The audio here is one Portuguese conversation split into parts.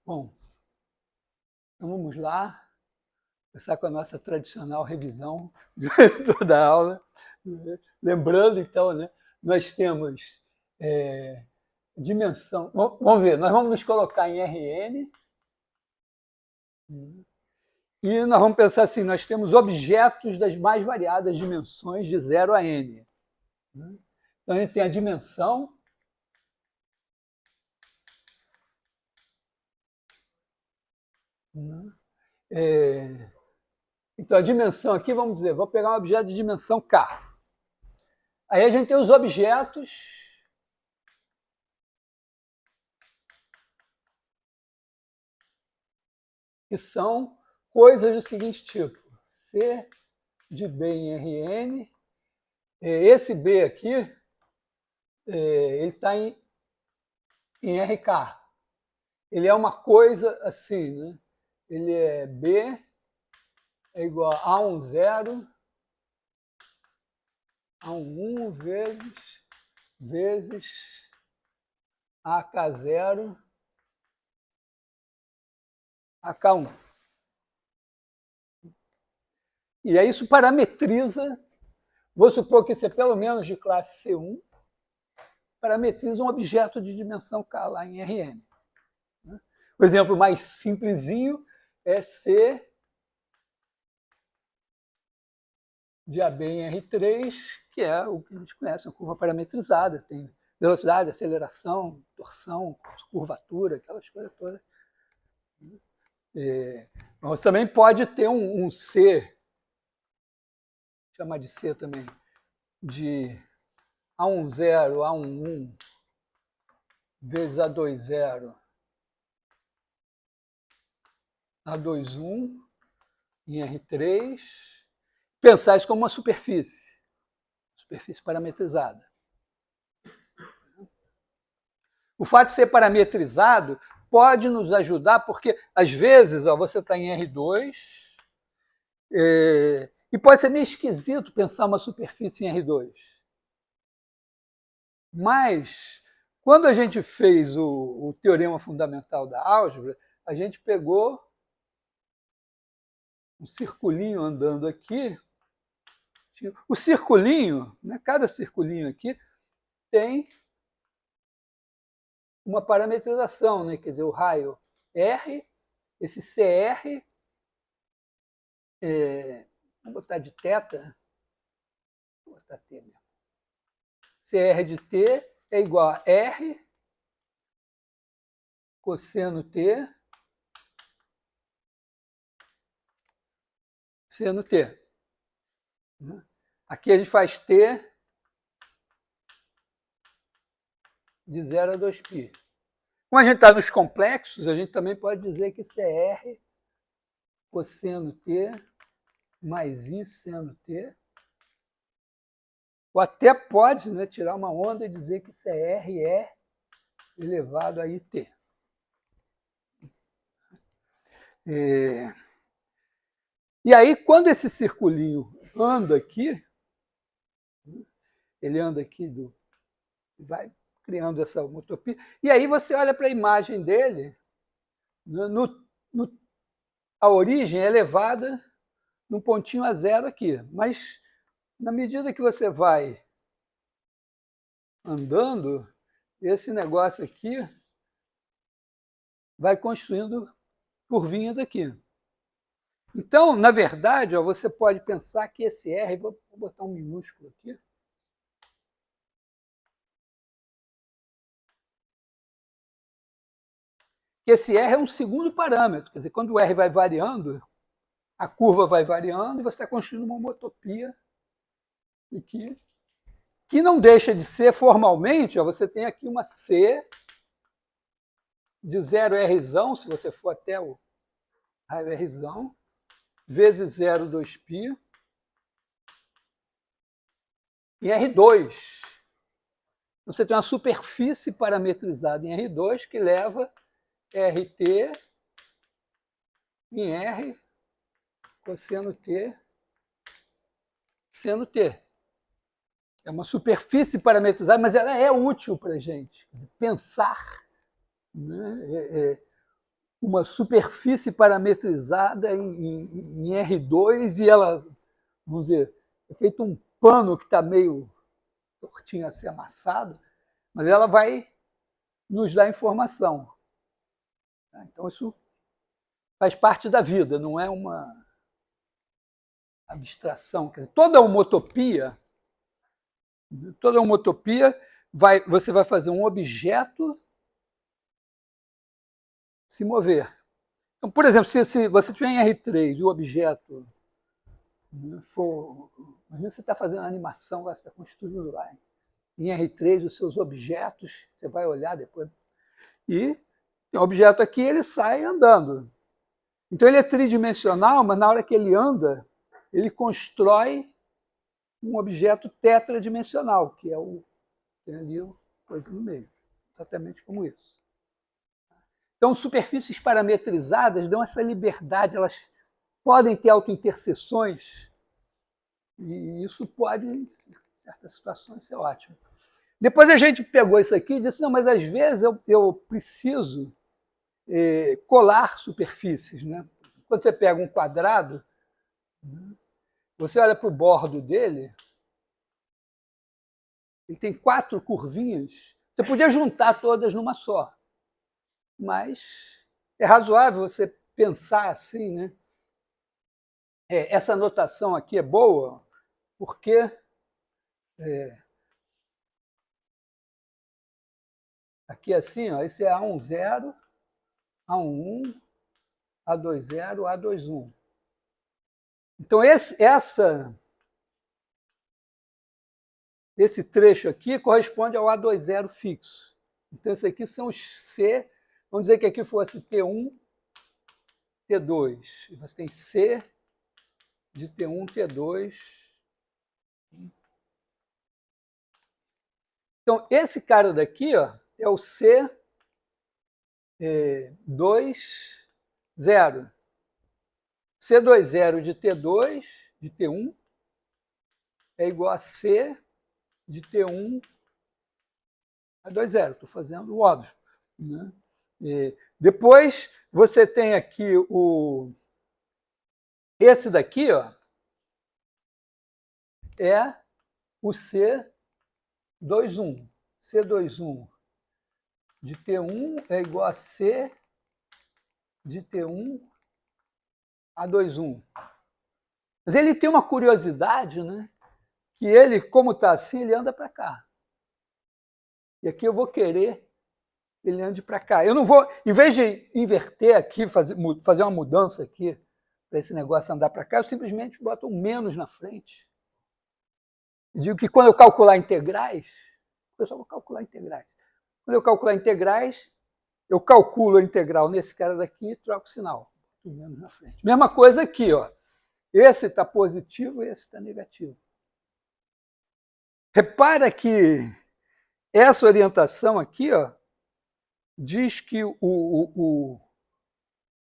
Bom, então vamos lá, começar com a nossa tradicional revisão de toda a aula. Lembrando, então, né, nós temos dimensão. Vamos ver, nós vamos nos colocar em Rn. E nós vamos pensar assim, nós temos objetos das mais variadas dimensões de 0 a n. Então, a gente tem a dimensão. Então, a dimensão aqui, vamos dizer, vou pegar um objeto de dimensão k. Aí a gente tem os objetos que são coisas do seguinte tipo. C de B em Rn. Esse B aqui, ele está em RK. Ele é uma coisa assim, né? Ele é B é igual a 1, 0, a 1 vezes AK0, AK1. E aí isso parametriza, vou supor que isso é pelo menos de classe C1, parametriza um objeto de dimensão K lá em Rn. O exemplo mais simplesinho é C de AB em R3, que é o que a gente conhece, uma curva parametrizada, tem velocidade, aceleração, torção, curvatura, aquelas coisas todas. Mas também pode ter um C, chamar de C também, de A10, A11 vezes A20, A21 em R3, pensar isso como uma superfície parametrizada. O fato de ser parametrizado pode nos ajudar, porque às vezes você está em R2 e pode ser meio esquisito pensar uma superfície em R2. Mas, quando a gente fez o teorema fundamental da álgebra, a gente pegou um circulinho andando aqui. O circulinho, né, cada circulinho aqui, tem uma parametrização, né? Quer dizer, o raio R, esse CR, vamos botar de θ, vou botar T mesmo. CR de T é igual a R cosseno T seno T. Aqui a gente faz T de 0 a 2π. Como a gente está nos complexos, a gente também pode dizer que isso é R cosseno T mais I seno T. Ou até pode, né, tirar uma onda e dizer que isso é RE elevado a IT. E aí, quando esse circulinho anda aqui, ele anda aqui, vai criando essa homotopia, e aí você olha para a imagem dele, a origem é elevada num pontinho a zero aqui, mas na medida que você vai andando, esse negócio aqui vai construindo curvinhas aqui. Então, na verdade, você pode pensar que esse R, vou botar um minúsculo aqui, que esse R é um segundo parâmetro. Quer dizer, quando o R vai variando, a curva vai variando e você está construindo uma homotopia aqui, que não deixa de ser formalmente, você tem aqui uma C de 0R, se você for até o raio R, vezes 0, 2π, em R2. Você tem uma superfície parametrizada em R2 que leva RT em R cosseno T seno T. É uma superfície parametrizada, mas ela é útil para a gente pensar, né, uma superfície parametrizada em R2 e ela, vamos dizer, é feito um pano que está meio tortinho a ser amassado, mas ela vai nos dar informação. Então, isso faz parte da vida, não é uma abstração. Quer dizer, toda homotopia você vai fazer um objeto se mover. Então, por exemplo, se você tiver em R3 e o objeto for... Imagina você está fazendo uma animação, você está construindo lá. Em R3, os seus objetos, você vai olhar depois. E tem um objeto aqui, ele sai andando. Então ele é tridimensional, mas na hora que ele anda, ele constrói um objeto tetradimensional, que é o tem ali uma coisa no meio, exatamente como isso. Então, superfícies parametrizadas dão essa liberdade, elas podem ter autointerseções, e isso pode, em certas situações, ser ótimo. Depois a gente pegou isso aqui e disse, não, mas às vezes eu preciso colar superfícies. Né? Quando você pega um quadrado, você olha para o bordo dele, ele tem 4 curvinhas, você podia juntar todas numa só, mas é razoável você pensar assim, né? Essa notação aqui é boa, porque aqui assim, ó, esse é A10, A11, A20, A21. Então, esse trecho aqui corresponde ao A20 fixo. Então, esses aqui são os C. Vamos dizer que aqui fosse T1, T2. E você tem C de T1, T2. Então, esse cara daqui ó, é o C20. C20 de T2, de T1, é igual a C de T1 a 20. Estou fazendo o óbvio. Né? Depois, você tem aqui esse daqui, ó, é o C21. C21 de T1 é igual a C de T1 a 21. Mas ele tem uma curiosidade, né? Que ele, como está assim, ele anda para cá. E aqui eu vou querer que ele ande para cá. Eu não vou, em vez de inverter aqui, fazer uma mudança aqui, para esse negócio andar para cá, eu simplesmente boto um menos na frente. E digo que quando eu calcular integrais, eu só vou calcular integrais. Quando eu calcular integrais, eu calculo a integral nesse cara daqui e troco o sinal. Um menos na frente. Mesma coisa aqui, ó. Esse está positivo e esse está negativo. Repara que essa orientação aqui, ó, diz que o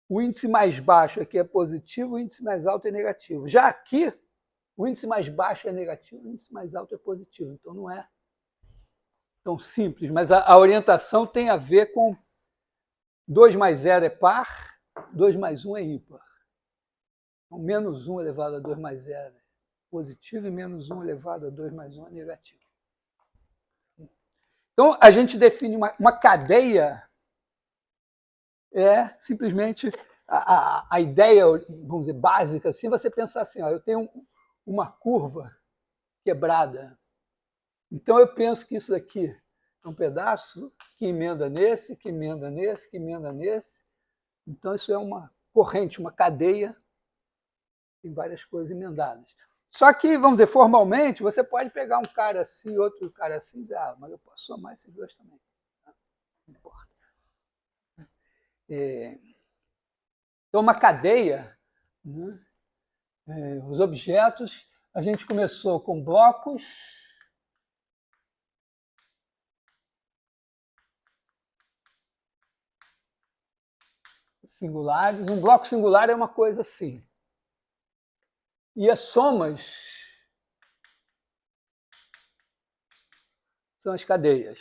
índice mais baixo aqui é positivo, o índice mais alto é negativo. Já aqui, o índice mais baixo é negativo, o índice mais alto é positivo. Então não é tão simples, mas a orientação tem a ver com 2 mais 0 é par, 2 mais 1 é ímpar. Então, menos 1 elevado a 2 mais 0 é positivo e menos 1 elevado a 2 mais 1 é negativo. Então, a gente define uma cadeia, simplesmente a ideia, vamos dizer, básica, assim, você pensar assim, ó, eu tenho uma curva quebrada. Então, eu penso que isso aqui é um pedaço que emenda nesse, que emenda nesse, que emenda nesse. Então, isso é uma corrente, uma cadeia, tem várias coisas emendadas. Só que, vamos dizer, formalmente, você pode pegar um cara assim, outro cara assim, e dizer, mas eu posso somar esses dois também. Não importa. Então, uma cadeia, né? Os objetos, a gente começou com blocos, singulares. Um bloco singular é uma coisa assim. E as somas são as cadeias.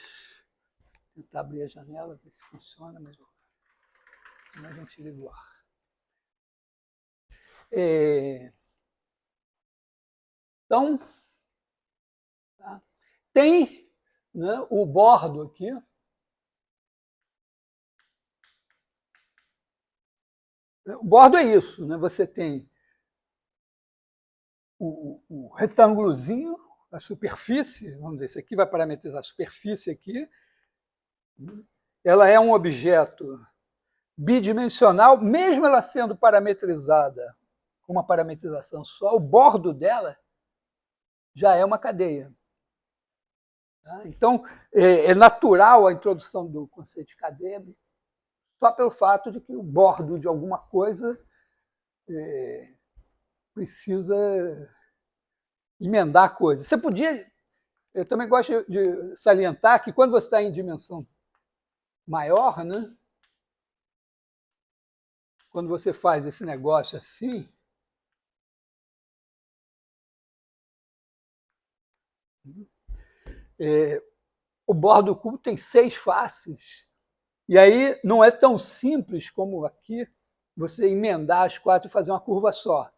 Vou tentar abrir a janela, ver se funciona. Mas... como a gente liga o ar. Então, tá? Tem, né, o bordo aqui. O bordo é isso, né? Você tem o retângulozinho, a superfície, vamos dizer, esse aqui vai parametrizar a superfície aqui. Ela é um objeto bidimensional, mesmo ela sendo parametrizada com uma parametrização só, o bordo dela já é uma cadeia. Então, é natural a introdução do conceito de cadeia só pelo fato de que o bordo de alguma coisa precisa emendar coisas. Você podia... Eu também gosto de salientar que quando você está em dimensão maior, né? Quando você faz esse negócio assim, o bordo cubo tem 6 faces. E aí não é tão simples como aqui você emendar as 4 e fazer uma curva só.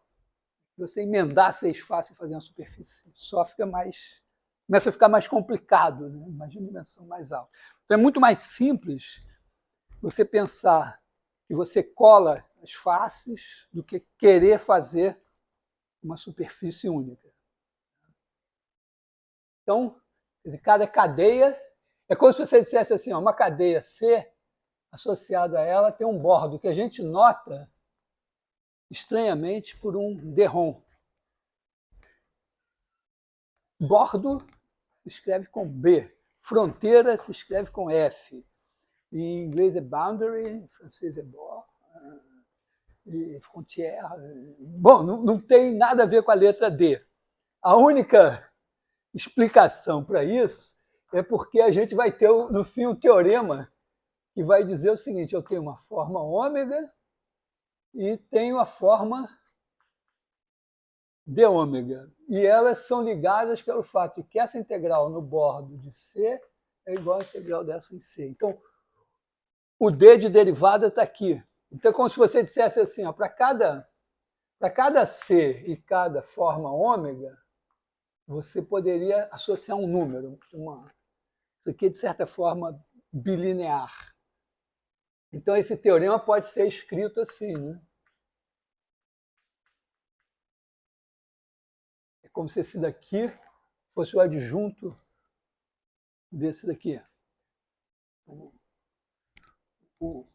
Você emendar 6 faces e fazer uma superfície só começa a ficar mais complicado, né? Imagina dimensão mais alta. Então é muito mais simples você pensar que você cola as faces do que querer fazer uma superfície única. Então, cada cadeia é como se você dissesse assim, ó, uma cadeia C associada a ela tem um bordo que a gente nota estranhamente por um derrom. Bordo se escreve com B, fronteira se escreve com F. Em inglês é boundary, em francês é bord, e frontière. Bom, não tem nada a ver com a letra D. A única explicação para isso é porque a gente vai ter, no fim, um teorema que vai dizer o seguinte: eu tenho uma forma ômega e tenho a forma de ômega. E elas são ligadas pelo fato de que essa integral no bordo de C é igual à integral dessa em C. Então, o D de derivada está aqui. Então, é como se você dissesse assim, para cada C e cada forma ômega, você poderia associar um número. Isso aqui é, de certa forma, bilinear. Então, esse teorema pode ser escrito assim, né? É como se esse daqui fosse o adjunto desse daqui.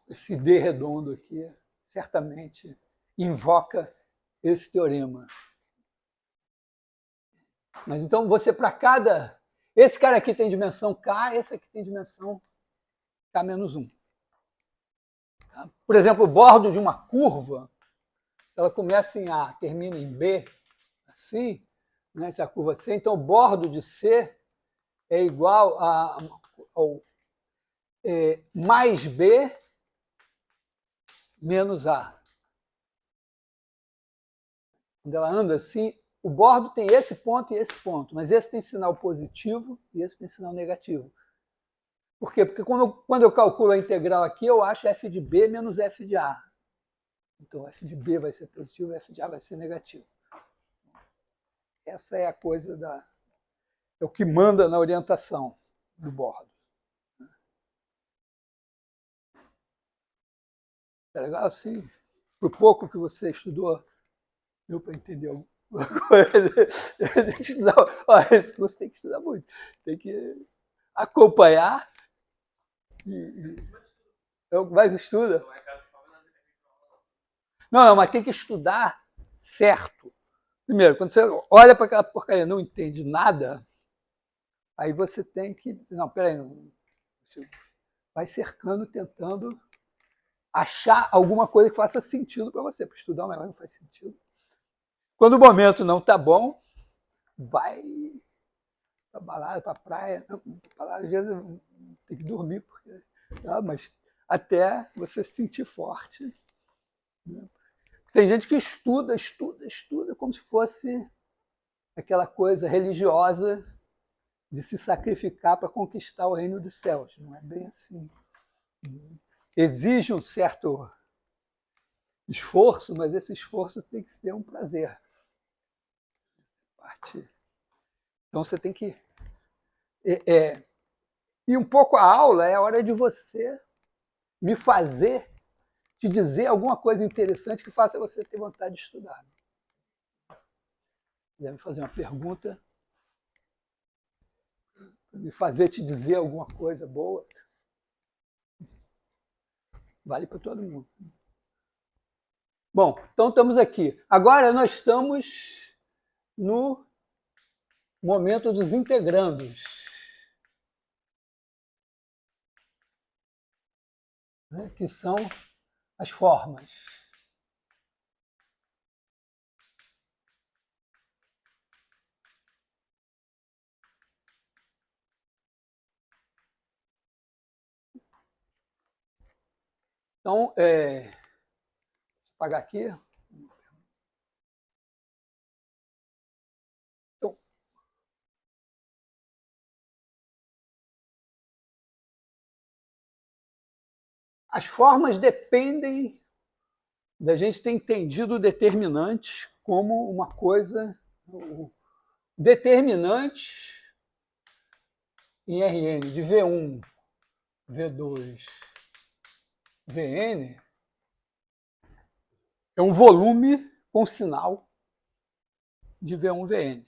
Esse D redondo aqui certamente invoca esse teorema. Mas então você, para cada... Esse cara aqui tem dimensão K, esse aqui tem dimensão K-1. Tá? Por exemplo, o bordo de uma curva, se ela começa em A, termina em B, assim, né, se a curva C, então o bordo de C é igual ao mais B menos A. Quando ela anda assim, o bordo tem esse ponto e esse ponto, mas esse tem sinal positivo e esse tem sinal negativo. Por quê? Porque quando eu calculo a integral aqui, eu acho f de B menos f de A. Então, f de B vai ser positivo, f de A vai ser negativo. Essa é a coisa é o que manda na orientação do bordo. É legal assim? Por pouco que você estudou, deu para entender alguma coisa? Tem que estudar. Olha, esse curso tem que estudar muito. Tem que acompanhar. Mais estuda. Não, mas tem que estudar certo. Primeiro, quando você olha para aquela porcaria e não entende nada, aí você tem que... Não, peraí, não. Vai cercando, tentando achar alguma coisa que faça sentido para você. Para estudar um negócio não faz sentido. Quando o momento não está bom, vai para balada, para praia. Às vezes tem que dormir, porque, mas até você se sentir forte. Né? Tem gente que estuda como se fosse aquela coisa religiosa de se sacrificar para conquistar o reino dos céus. Não é bem assim. Exige um certo esforço, mas esse esforço tem que ser um prazer. Então você tem que... E um pouco a aula é a hora de você me fazer, te dizer alguma coisa interessante que faça você ter vontade de estudar. Deve fazer uma pergunta, me fazer te dizer alguma coisa boa. Vale para todo mundo. Bom, então estamos aqui. Agora nós estamos no momento dos integrandos, né, que são as formas. Então, vou apagar aqui. Então, as formas dependem da gente ter entendido o determinante como uma coisa... Determinante em Rn de V1, V2, Vn é um volume com sinal de V1, Vn.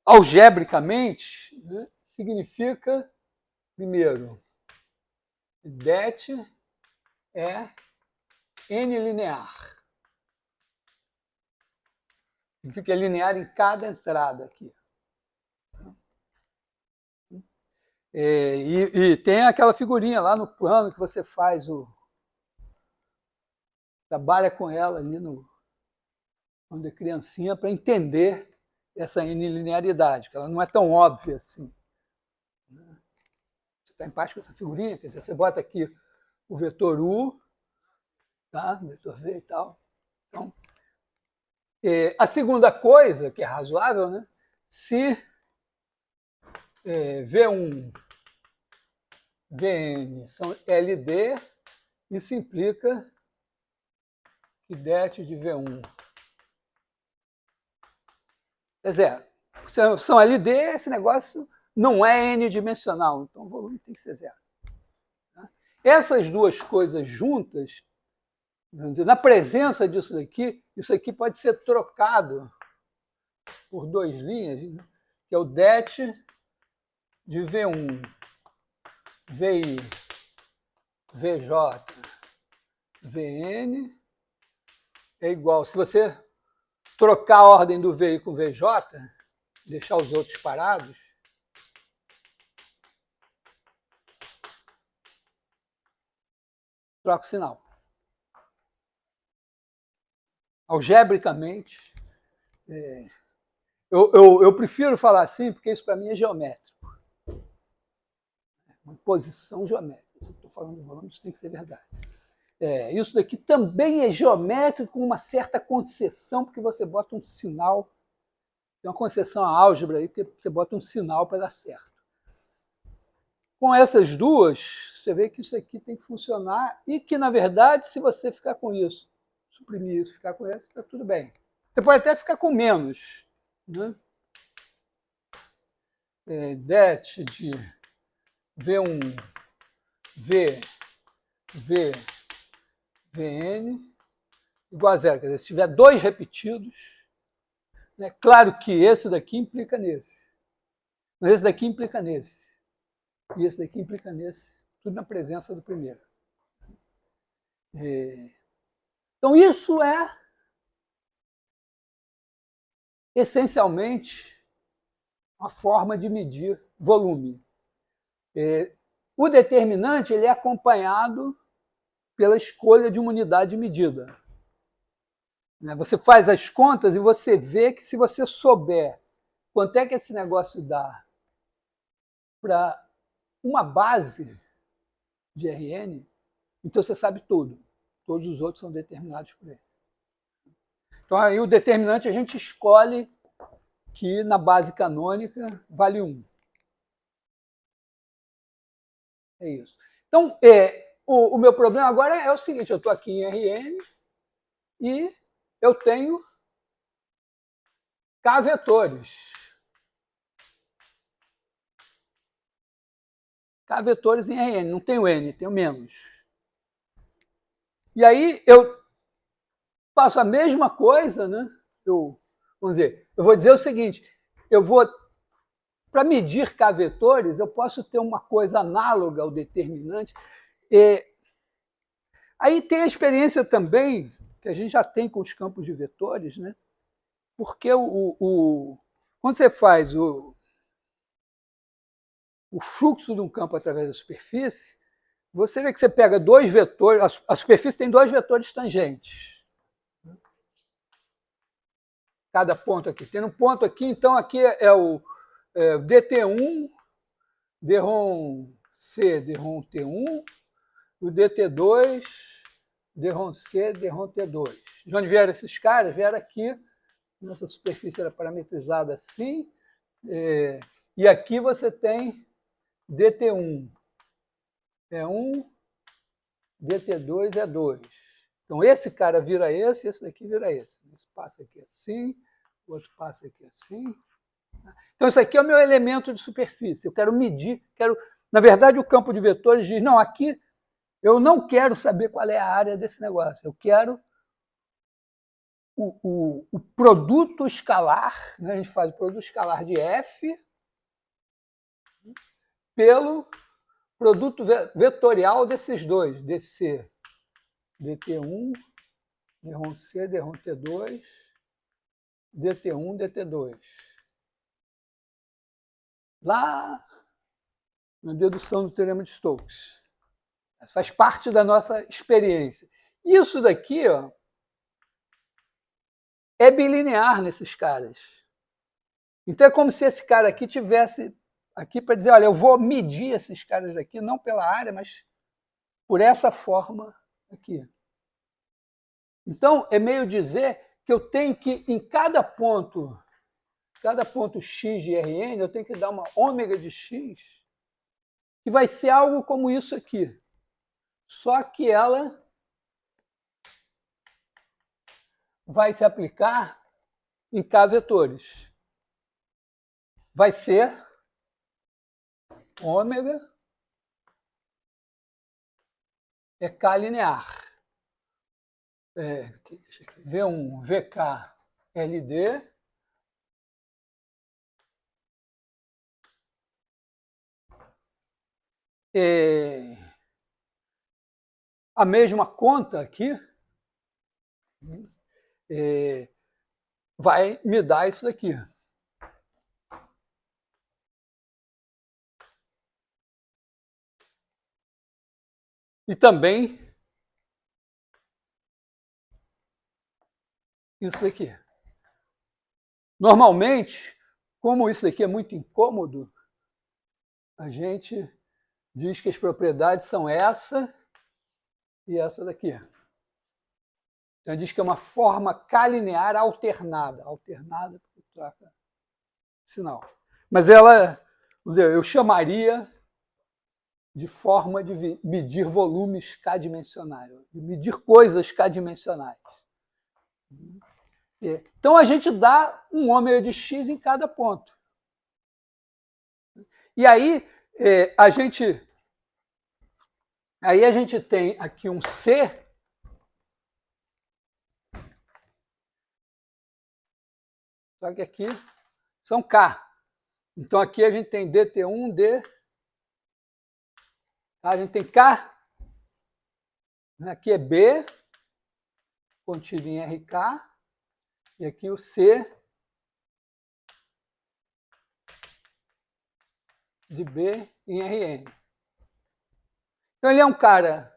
Algebricamente, né, significa, primeiro, det é n linear. Significa linear em cada entrada aqui. E tem aquela figurinha lá no plano que você faz trabalha com ela ali quando é criancinha para entender essa n-linearidade, que ela não é tão óbvia assim. Você está em paz com essa figurinha? Quer dizer, você bota aqui o vetor U, tá? O vetor V e tal. Então, a segunda coisa, que é razoável, né? Se V1, Vn são LD, isso implica que det de V1 é zero. Se são LD, esse negócio não é n-dimensional, então o volume tem que ser zero. Essas duas coisas juntas, vamos dizer, na presença disso daqui, isso aqui pode ser trocado por duas linhas, que é o det de V1, VI, VJ, VN é igual. Se você trocar a ordem do VI com VJ, deixar os outros parados, troca o sinal. Algebricamente, eu prefiro falar assim porque isso para mim é geométrico. Uma posição geométrica. Se eu estou falando de volume, isso tem que ser verdade. Isso daqui também é geométrico com uma certa concessão, porque você bota um sinal. Tem uma concessão à álgebra aí, porque você bota um sinal para dar certo. Com essas duas, você vê que isso aqui tem que funcionar e que, na verdade, se você ficar com isso, suprimir isso, ficar com isso, está tudo bem. Você pode até ficar com menos, né? Det de V1, V, Vn igual a zero. Quer dizer, se tiver dois repetidos, né, claro que esse daqui implica nesse, mas esse daqui implica nesse, e esse daqui implica nesse, tudo na presença do primeiro. Então isso é essencialmente uma forma de medir volume. O determinante ele é acompanhado pela escolha de uma unidade de medida. Você faz as contas e você vê que se você souber quanto é que esse negócio dá para uma base de Rn, então você sabe tudo. Todos os outros são determinados por ele. Então aí o determinante a gente escolhe que na base canônica vale 1. É isso. Então, o meu problema agora é o seguinte, eu estou aqui em Rn, e eu tenho K vetores. K vetores em Rn, não tenho N, tenho menos. E aí eu faço a mesma coisa, né? Vamos dizer, eu vou dizer o seguinte, para medir K vetores, eu posso ter uma coisa análoga ao determinante. Aí tem a experiência também, que a gente já tem com os campos de vetores, né? Porque quando você faz o fluxo de um campo através da superfície, você vê que você pega dois vetores, a superfície tem dois vetores tangentes. Cada ponto aqui. Tem um ponto aqui, então aqui é o DT1, dRom C, dRom T1, o DT2, dRom C, dRom T2. De onde vieram esses caras? Vieram aqui, nossa superfície era parametrizada assim, e aqui você tem DT1 é 1, DT2 é 2. Então esse cara vira esse daqui vira esse. Esse passa aqui assim, o outro passa aqui assim. Então isso aqui é o meu elemento de superfície. Eu quero medir, na verdade o campo de vetores diz, não, aqui eu não quero saber qual é a área desse negócio. Eu quero o produto escalar, né? A gente faz o produto escalar de F pelo produto vetorial desses dois, DC, DT1, dRom C, dRom T2, DT1, DT2. Lá na dedução do teorema de Stokes. Isso faz parte da nossa experiência. Isso daqui, ó, é bilinear nesses caras. Então é como se esse cara aqui tivesse aqui para dizer, olha, eu vou medir esses caras daqui, não pela área, mas por essa forma aqui. Então, é meio dizer que eu tenho que, em cada ponto x de Rn, eu tenho que dar uma ômega de x, que vai ser algo como isso aqui. Só que ela vai se aplicar em K vetores. Vai ser ômega é K linear. V1, VK, LD. A mesma conta aqui vai me dar isso daqui. E também isso daqui. Normalmente, como isso daqui é muito incômodo, a gente diz que as propriedades são essa e essa daqui. Então, diz que é uma forma K-linear alternada. Alternada porque troca sinal. Mas ela, vamos dizer, eu chamaria de forma de medir volumes K-dimensionais, de medir coisas K-dimensionais. Então, a gente dá um ômega de x em cada ponto. E aí, a gente tem aqui um C, só que aqui são K. Então, aqui a gente tem DT1, D. A gente tem K. Aqui é B, contido em RK. E aqui o C de B em Rn. Então, ele é um cara,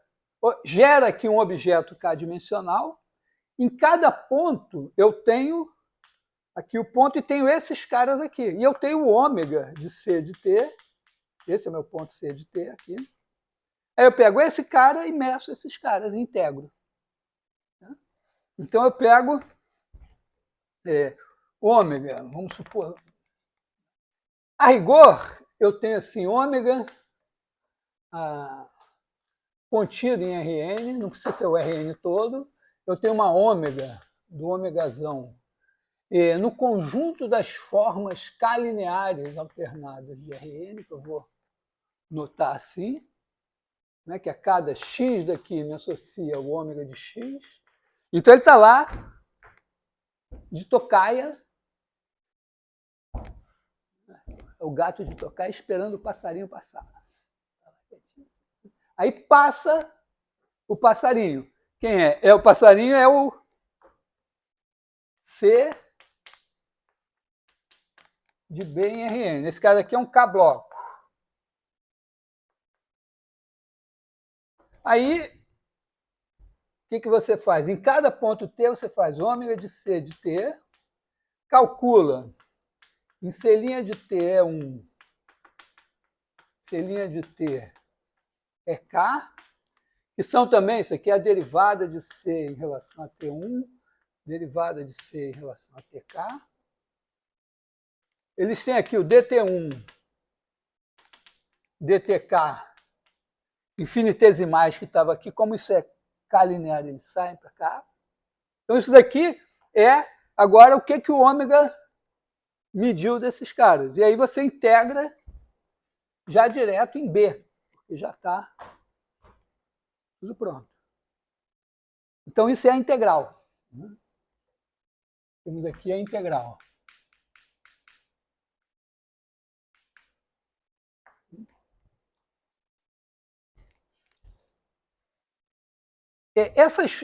gera aqui um objeto K-dimensional. Em cada ponto, eu tenho aqui o ponto e tenho esses caras aqui. E eu tenho o ômega de C de T. Esse é o meu ponto C de T aqui. Aí eu pego esse cara e meço esses caras, integro. Então eu pego ômega, vamos supor. A rigor, eu tenho assim, ômega contido em Rn, não precisa ser o Rn todo. eu tenho uma ômega, do ômegazão, no conjunto das formas K-lineares alternadas de Rn, que eu vou notar assim, né, que a cada x daqui me associa o ômega de x. Então ele está lá, de tocaia, o gato de tocaia esperando o passarinho passar. Aí passa o passarinho. Quem é? O passarinho é o C de B em Rn. Esse cara aqui é um K-bloco. Aí, o que você faz? Em cada ponto T, você faz ômega de C de T, calcula. Em C' de T é 1, C' de T é K, que são também, isso aqui é a derivada de C em relação a T1, derivada de C em relação a TK. Eles têm aqui o DT1, DTK, infinitesimais que estava aqui, como isso é K linear, eles saem para cá. Então isso daqui é, agora, o que o ômega mediu desses caras. E aí você integra já direto em B, porque já está tudo pronto. Então isso é a integral. Temos aqui a integral.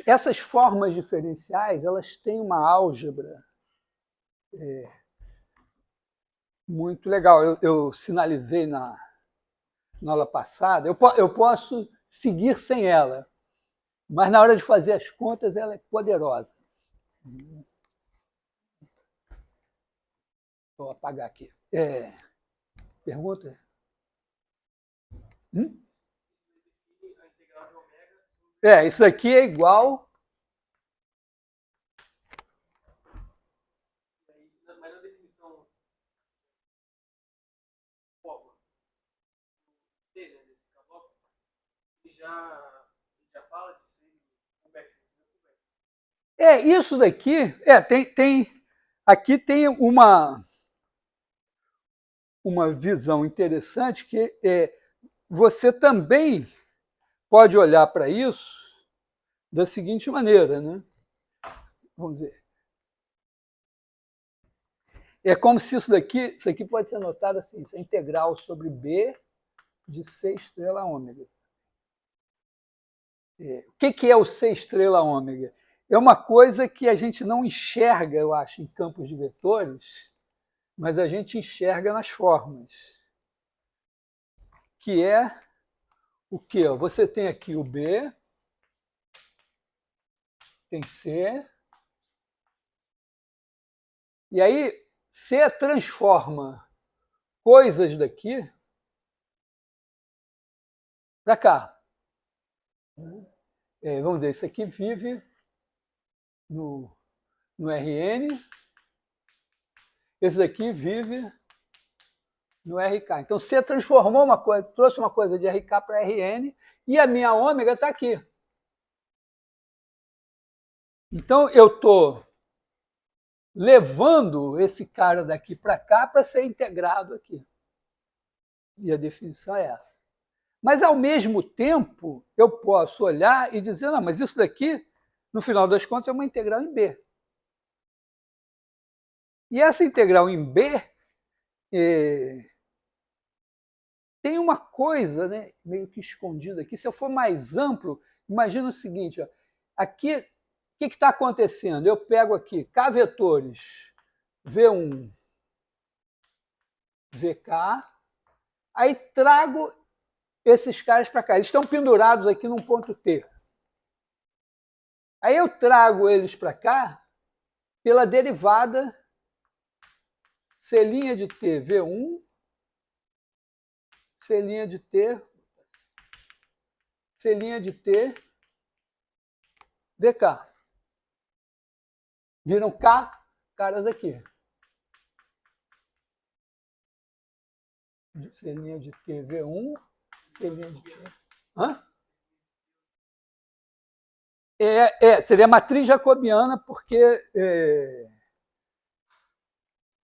Essas formas diferenciais, elas têm uma álgebra muito legal. Eu sinalizei na aula passada. Eu posso seguir sem ela, mas na hora de fazer as contas, ela é poderosa. Vou apagar aqui. Pergunta? Isso aqui é igual. Mas na definição C, né, desse caboclo, ele já fala disso aí, o back. Isso daqui, aqui tem uma visão interessante que você também pode olhar para isso da seguinte maneira, né? Vamos dizer. É como se isso aqui pode ser notado assim, isso é integral sobre B de C estrela ômega. O que é o C estrela ômega? É uma coisa que a gente não enxerga, eu acho, em campos de vetores, mas a gente enxerga nas formas. Que é o quê? Você tem aqui o B, tem C, e aí C transforma coisas daqui para cá. Vamos dizer, isso aqui vive no Rn, esse daqui vive no RK. Então, C transformou uma coisa, trouxe uma coisa de RK para Rn, e a minha ômega está aqui. Então, eu estou levando esse cara daqui para cá para ser integrado aqui. E a definição é essa. Mas, ao mesmo tempo, eu posso olhar e dizer, não, mas isso daqui, no final das contas, é uma integral em B. E essa integral em B tem uma coisa, né, meio que escondida aqui. Se eu for mais amplo, imagina o seguinte, ó, aqui, o que está acontecendo? Eu pego aqui K vetores V1, VK, aí trago esses caras para cá. Eles estão pendurados aqui num ponto T. Aí eu trago eles para cá pela derivada C' de T V1, C' de T, C' de T, VK. Viram K, caras aqui. C' de T V1, C' de T. Hã? Seria a matriz jacobiana, porque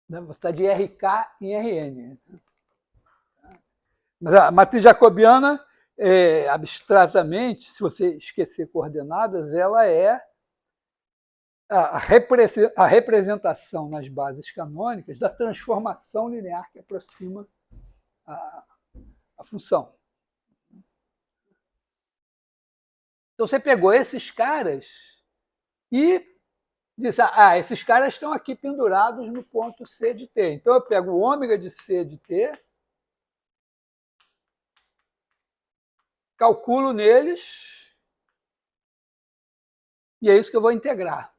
você está de RK em RN. Mas a matriz jacobiana, abstratamente, se você esquecer coordenadas, ela é a representação nas bases canônicas da transformação linear que aproxima a função. Então você pegou esses caras e disse, esses caras estão aqui pendurados no ponto C de T. Então eu pego o ômega de C de T, calculo neles, e é isso que eu vou integrar.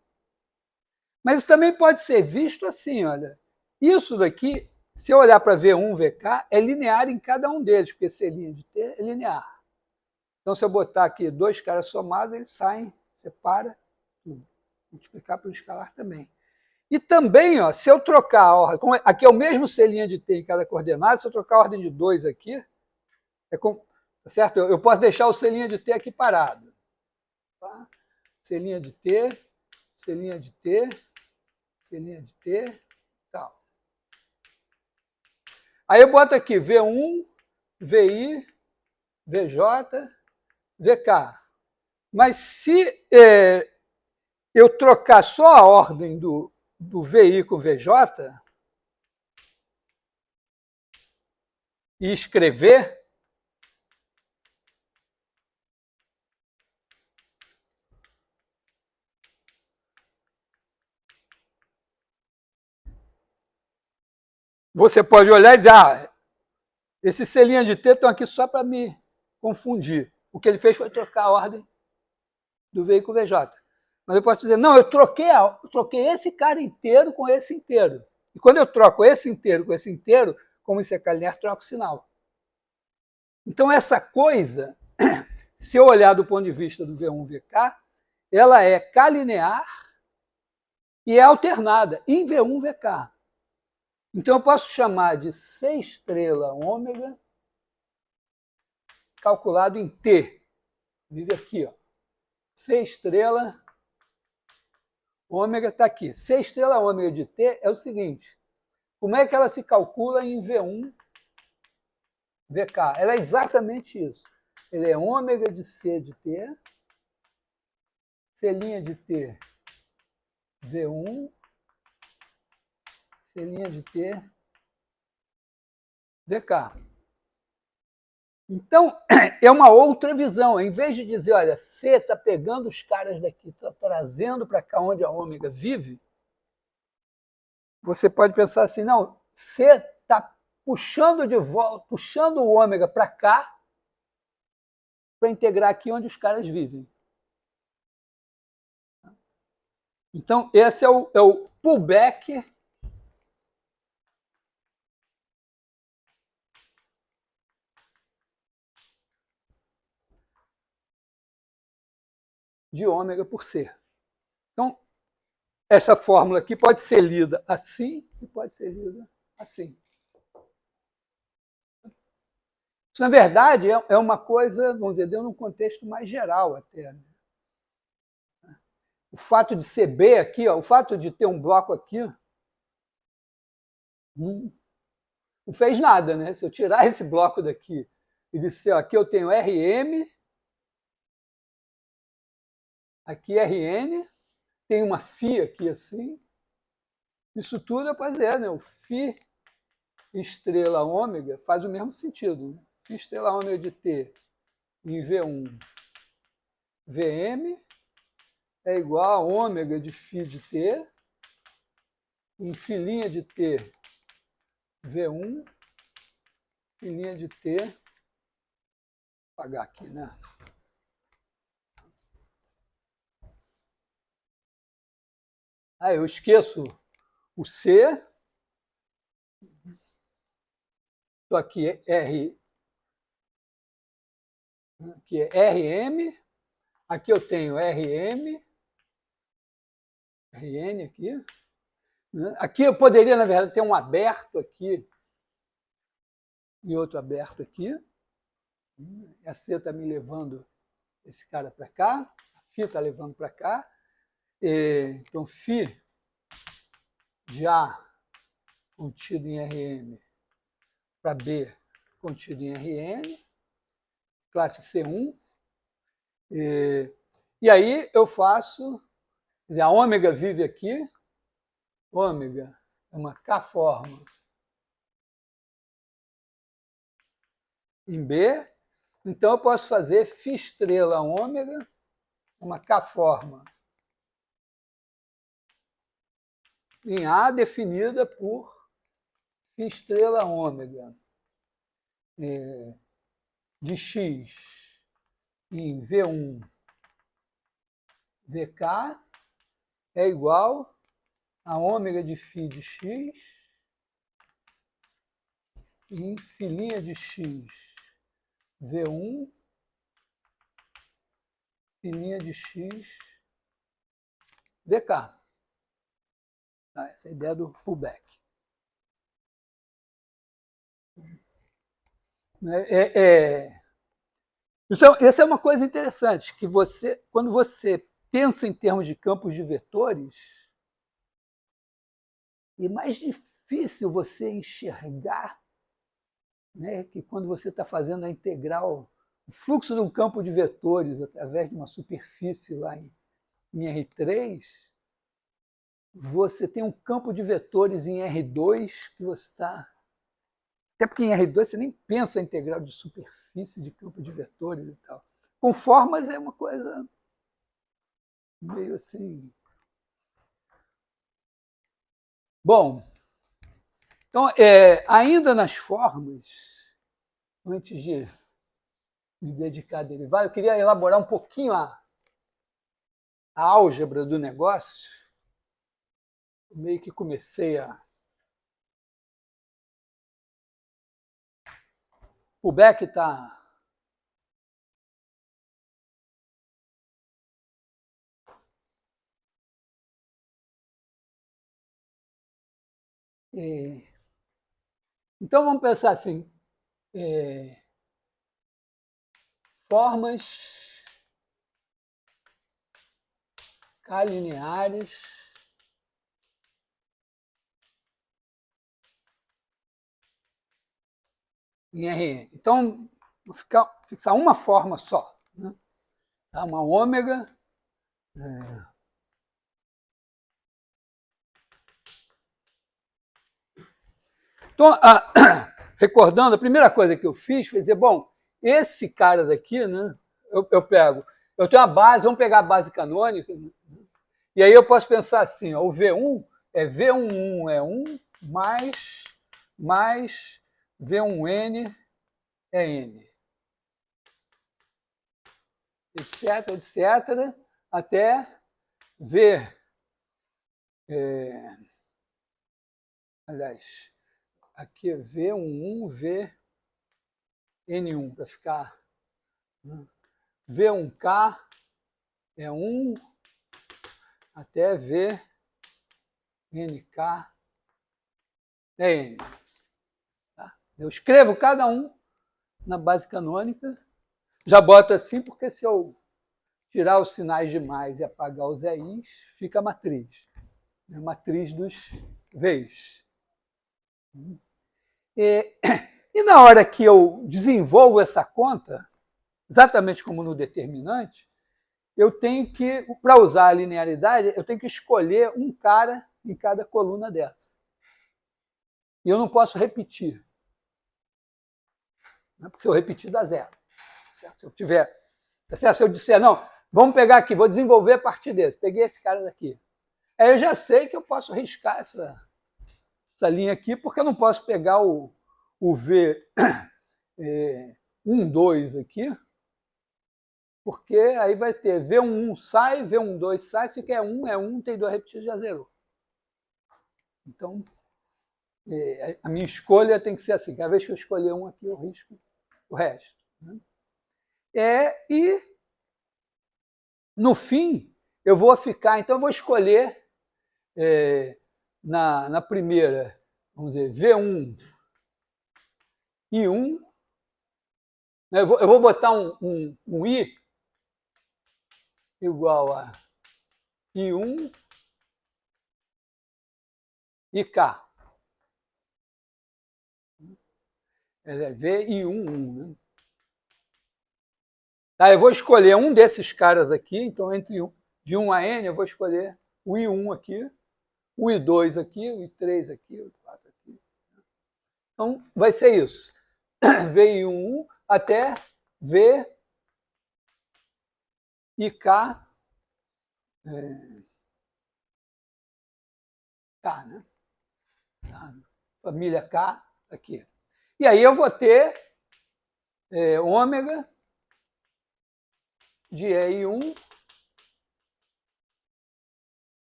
Mas isso também pode ser visto assim, olha. Isso daqui, se eu olhar para V1, VK, é linear em cada um deles, porque C' de T é linear. Então, se eu botar aqui dois caras somados, eles saem, separa tudo. Multiplicar pelo escalar também. E também, ó, se eu trocar a ordem, aqui é o mesmo C' de T em cada coordenada, se eu trocar a ordem de 2 aqui, tá certo? Eu posso deixar o C' de T aqui parado. Tá? C' de T, C' de T, C' de T, tal. Aí eu boto aqui V1, VI, VJ, VK. Mas se eu trocar só a ordem do VI com VJ e escrever, você pode olhar e dizer, esses C' de T estão aqui só para me confundir. O que ele fez foi trocar a ordem do VI com VJ. Mas eu posso dizer, não, eu troquei esse cara inteiro com esse inteiro. E quando eu troco esse inteiro com esse inteiro, como isso é calinear, troco o sinal. Então essa coisa, se eu olhar do ponto de vista do V1, VK, ela é calinear e é alternada em V1, VK. Então eu posso chamar de C estrela ômega calculado em T. Vive aqui, ó. C estrela ômega está aqui. C estrela ômega de T é o seguinte. Como é que ela se calcula em V1, VK? Ela é exatamente isso. Ele é ômega de C de T, C' de T, V1, C' de T, VK. Então, é uma outra visão. Em vez de dizer, olha, C está pegando os caras daqui, está trazendo para cá onde a ômega vive, você pode pensar assim, não, C está puxando de volta, puxando o ômega para cá, para integrar aqui onde os caras vivem. Então, esse é o pullback de ômega por C. Então, essa fórmula aqui pode ser lida assim e pode ser lida assim. Isso, na verdade, é uma coisa, vamos dizer, num contexto mais geral até. Né? O fato de ser B aqui, ó, o fato de ter um bloco aqui, não fez nada, né? Se eu tirar esse bloco daqui e disser, ó, aqui eu tenho RM, aqui RN, tem uma φ aqui assim, isso tudo eu posso dizer, né? O φ estrela ômega faz o mesmo sentido. Né? Φ estrela ômega de T em V1, VM é igual a ômega de φ de T em φ' de T, V1, φ' de T, vou apagar aqui, né? Eu esqueço o C, estou aqui aqui é RM, aqui eu tenho RM, RN aqui. Né? Aqui eu poderia, na verdade, ter um aberto aqui e outro aberto aqui. A C está me levando esse cara para cá, a φ está levando para cá. Então, φ de A contido em Rn para B contido em Rn, classe C1. E aí eu faço, quer dizer, a ômega vive aqui, ômega é uma K-forma em B, então eu posso fazer φ estrela ômega, uma K-forma em A definida por φ estrela ômega de x em V1 VK é igual a ômega de φ de x em φ' de x V1 φ' de x VK. Essa é a ideia do pullback. Essa é uma coisa interessante, que quando você pensa em termos de campos de vetores, é mais difícil você enxergar, né, que quando você está fazendo a integral, o fluxo de um campo de vetores através de uma superfície lá em R3, você tem um campo de vetores em R2 que você está... Até porque em R2 você nem pensa em integral de superfície de campo de vetores e tal. Com formas é uma coisa meio assim... Bom, então, ainda nas formas, antes de dedicar a derivada, eu queria elaborar um pouquinho a álgebra do negócio. Eu meio que comecei a... O Beck está... Então, vamos pensar assim, formas K-lineares em Rn. Então, vou fixar uma forma só, né? Tá? Uma ômega. Então, recordando, a primeira coisa que eu fiz foi dizer, bom, esse cara daqui, né, eu pego, eu tenho a base, vamos pegar a base canônica, e aí eu posso pensar assim, ó, o V1 é V11 é 1 mais V1N é N. Etc, etc, até V, aliás, aqui é V11, VN1, para ficar, né? V1K é 1 até VNK é N. Tá? Eu escrevo cada um na base canônica, já boto assim, porque se eu tirar os sinais de mais e apagar os EIs, fica a matriz. A matriz dos V's. E na hora que eu desenvolvo essa conta, exatamente como no determinante, eu tenho que, para usar a linearidade, eu tenho que escolher um cara em cada coluna dessa. E eu não posso repetir. Porque se eu repetir, dá zero. Certo? Se eu tiver... Certo? Se eu disser, não, vamos pegar aqui, vou desenvolver a partir desse. Peguei esse cara daqui. Aí eu já sei que eu posso riscar essa linha aqui, porque eu não posso pegar o V12 aqui, porque aí vai ter V11 sai, V12 sai, fica é 1, tem 2 repetidos, já zerou. Então, a minha escolha tem que ser assim, cada vez que eu escolher um aqui, eu risco o resto. Né? E, no fim, eu vou ficar, então eu vou escolher na primeira, vamos dizer, V1 e 1. Eu vou botar um I igual a I1 e K. É V I1, 1. Né? Tá, eu vou escolher um desses caras aqui, então de 1 a N eu vou escolher o I1 aqui, o I2 aqui, o I3 aqui, o I4 aqui. Então vai ser isso. VI1 até V e K. K, né? Família K aqui. E aí eu vou ter ômega de EI1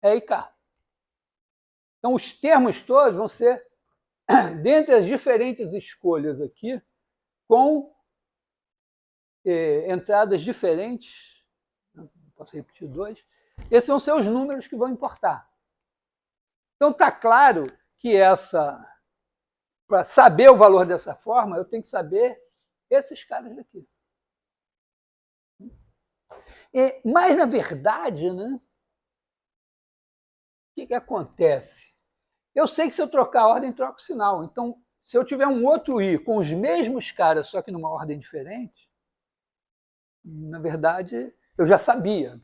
EIK. Então, os termos todos vão ser, dentre as diferentes escolhas aqui, com entradas diferentes, não posso repetir 2, esses vão ser os números que vão importar. Então, está claro que para saber o valor dessa forma, eu tenho que saber esses caras daqui. Mas, na verdade, né, o que acontece? Eu sei que se eu trocar a ordem, troco o sinal. Então, se eu tiver um outro I com os mesmos caras, só que numa ordem diferente, na verdade, eu já sabia.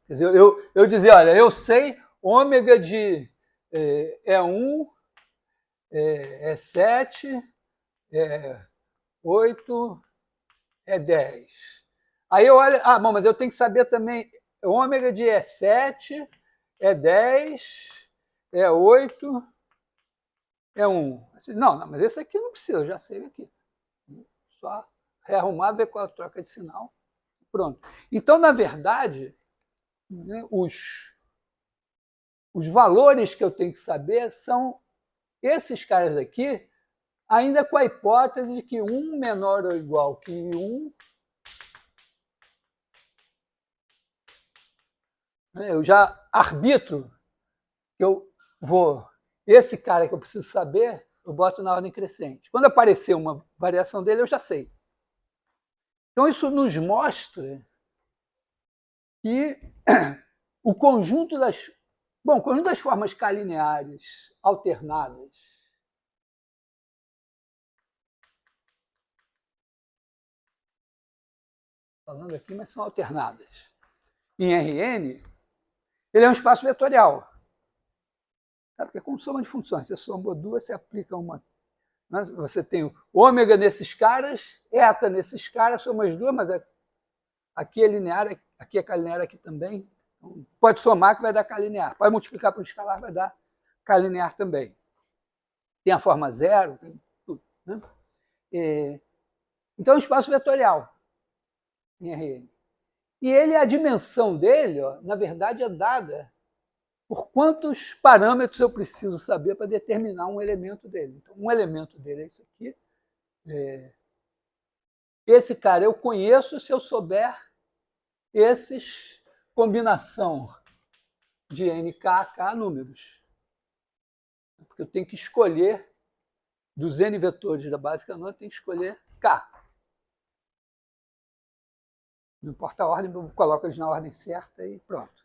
Quer dizer, eu dizia, olha, eu sei ômega de E1, E7, E8, E10. Aí eu olho, bom, mas eu tenho que saber também ômega de E7, E10, E8, E1. Não, mas esse aqui não precisa, eu já sei aqui. Só rearrumar, ver qual é a troca de sinal. Pronto. Então, na verdade, né, os valores que eu tenho que saber são esses caras aqui, ainda com a hipótese de que 1 menor ou igual que 1. Eu já arbitro que eu vou. Esse cara que eu preciso saber, eu boto na ordem crescente. Quando aparecer uma variação dele, eu já sei. Então, isso nos mostra que o conjunto das formas K-lineares alternadas falando aqui, mas são alternadas em Rn, ele é um espaço vetorial. Porque como soma de funções, você somou duas, você aplica uma. Né? Você tem o ômega nesses caras, eta nesses caras, soma as duas, mas aqui é linear, aqui é K-linear, aqui também. Então, pode somar que vai dar K-linear. Pode multiplicar por escalar, vai dar K-linear também. Tem a forma zero, tem tudo. Né? Então, é um espaço vetorial em Rn. E ele, a dimensão dele, na verdade, é dada por quantos parâmetros eu preciso saber para determinar um elemento dele. Então, um elemento dele é isso aqui. Esse cara eu conheço se eu souber esses combinação de n, k números. Porque eu tenho que escolher, dos n vetores da base canônica, eu tenho que escolher k. Não importa a ordem, eu coloco eles na ordem certa e pronto.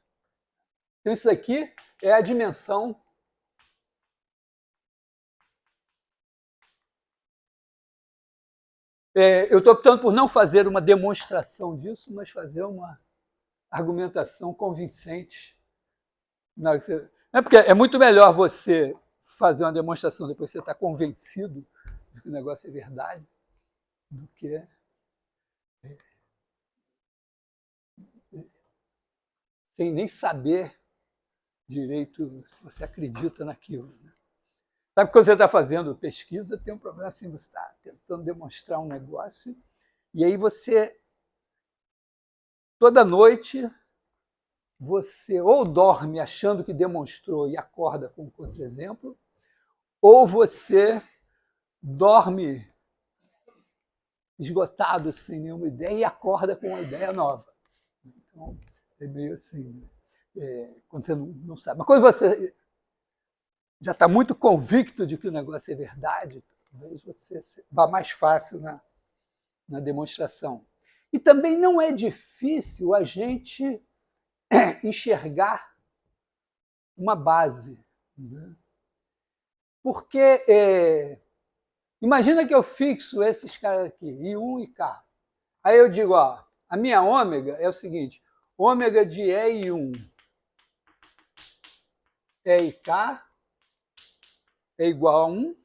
Então, isso aqui é a dimensão eu estou optando por não fazer uma demonstração disso, mas fazer uma argumentação convincente. Porque é muito melhor você fazer uma demonstração depois que você está convencido de que o negócio é verdade, do que sem nem saber direito se você acredita naquilo. Sabe, quando você está fazendo pesquisa, tem um problema assim, você está tentando demonstrar um negócio, e aí você, toda noite, você ou dorme achando que demonstrou e acorda com um contra-exemplo, ou você dorme esgotado, sem nenhuma ideia, e acorda com uma ideia nova. Então, é meio assim, quando você não sabe. Mas quando você já está muito convicto de que o negócio é verdade, talvez você vá mais fácil na demonstração. E também não é difícil a gente enxergar uma base. Né? Porque imagina que eu fixo esses caras aqui, I1 e K. Aí eu digo, ó, a minha ômega é o seguinte, ômega de E e 1 E e K é igual a 1.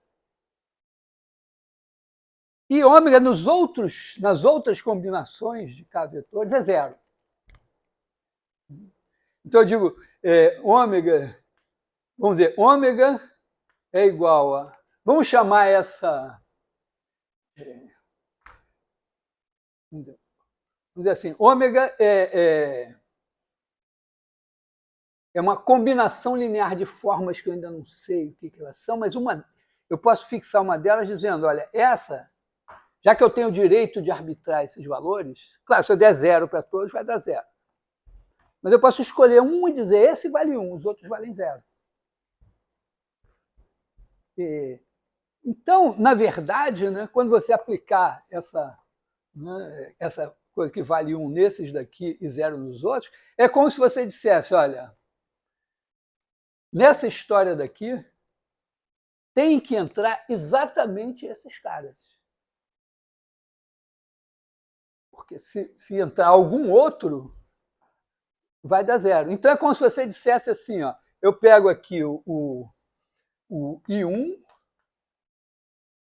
E ômega nas outras combinações de K vetores é 0. Então eu digo, ômega, vamos dizer, ômega é igual a, vamos chamar essa, vamos dizer assim, ômega é uma combinação linear de formas que eu ainda não sei o que elas são, mas eu posso fixar uma delas dizendo, olha, essa, já que eu tenho o direito de arbitrar esses valores, claro, se eu der 0 para todos, vai dar 0. Mas eu posso escolher um e dizer, esse vale 1, os outros valem 0. Então, na verdade, né, quando você aplicar essa coisa que vale 1 nesses daqui e 0 nos outros, é como se você dissesse, olha, nessa história daqui, tem que entrar exatamente esses caras. Porque se entrar algum outro, vai dar 0. Então é como se você dissesse assim, ó, eu pego aqui o I1,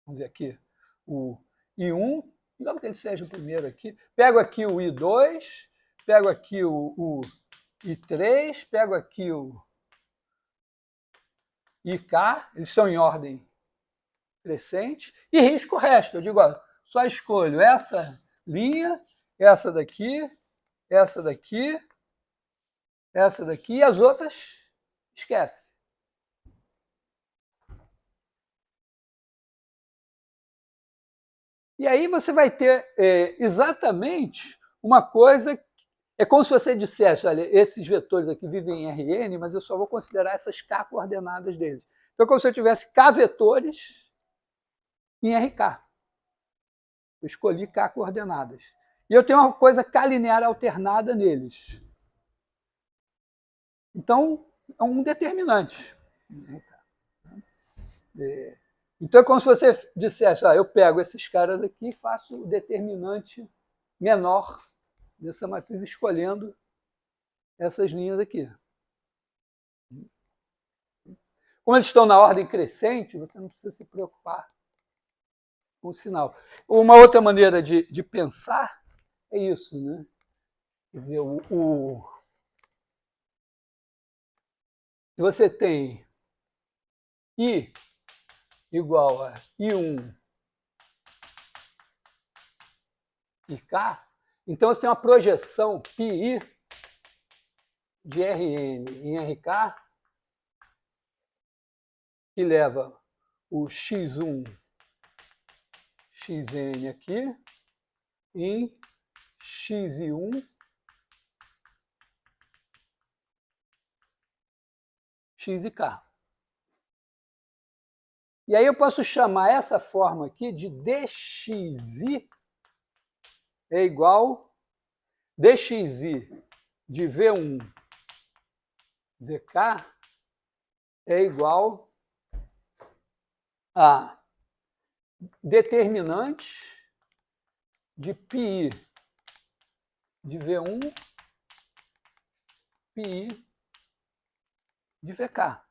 vamos dizer aqui, o I1, digamos que ele seja o primeiro aqui, pego aqui o I2, pego aqui o I3, pego aqui o IK, eles são em ordem crescente, e risco o resto. Eu digo, ó, só escolho essa linha, essa daqui, essa daqui, essa daqui, e as outras esquece. E aí você vai ter exatamente uma coisa, é como se você dissesse, olha, esses vetores aqui vivem em Rn, mas eu só vou considerar essas k coordenadas deles. Então é como se eu tivesse k vetores em Rk. Eu escolhi k coordenadas. E eu tenho uma coisa k linear alternada neles. Então, é um determinante. Então é como se você dissesse, eu pego esses caras aqui e faço o determinante menor dessa matriz escolhendo essas linhas aqui. Como eles estão na ordem crescente, você não precisa se preocupar com o sinal. Uma outra maneira de pensar é isso, né? Quer dizer, se você tem I igual a I1 e K, então você tem uma projeção πi de Rn em Rk que leva o x1, xn aqui em x1, x e k. E aí eu posso chamar essa forma aqui de dxi é igual dxi de V1 VK é igual a determinante de πi de V1 πi de VK.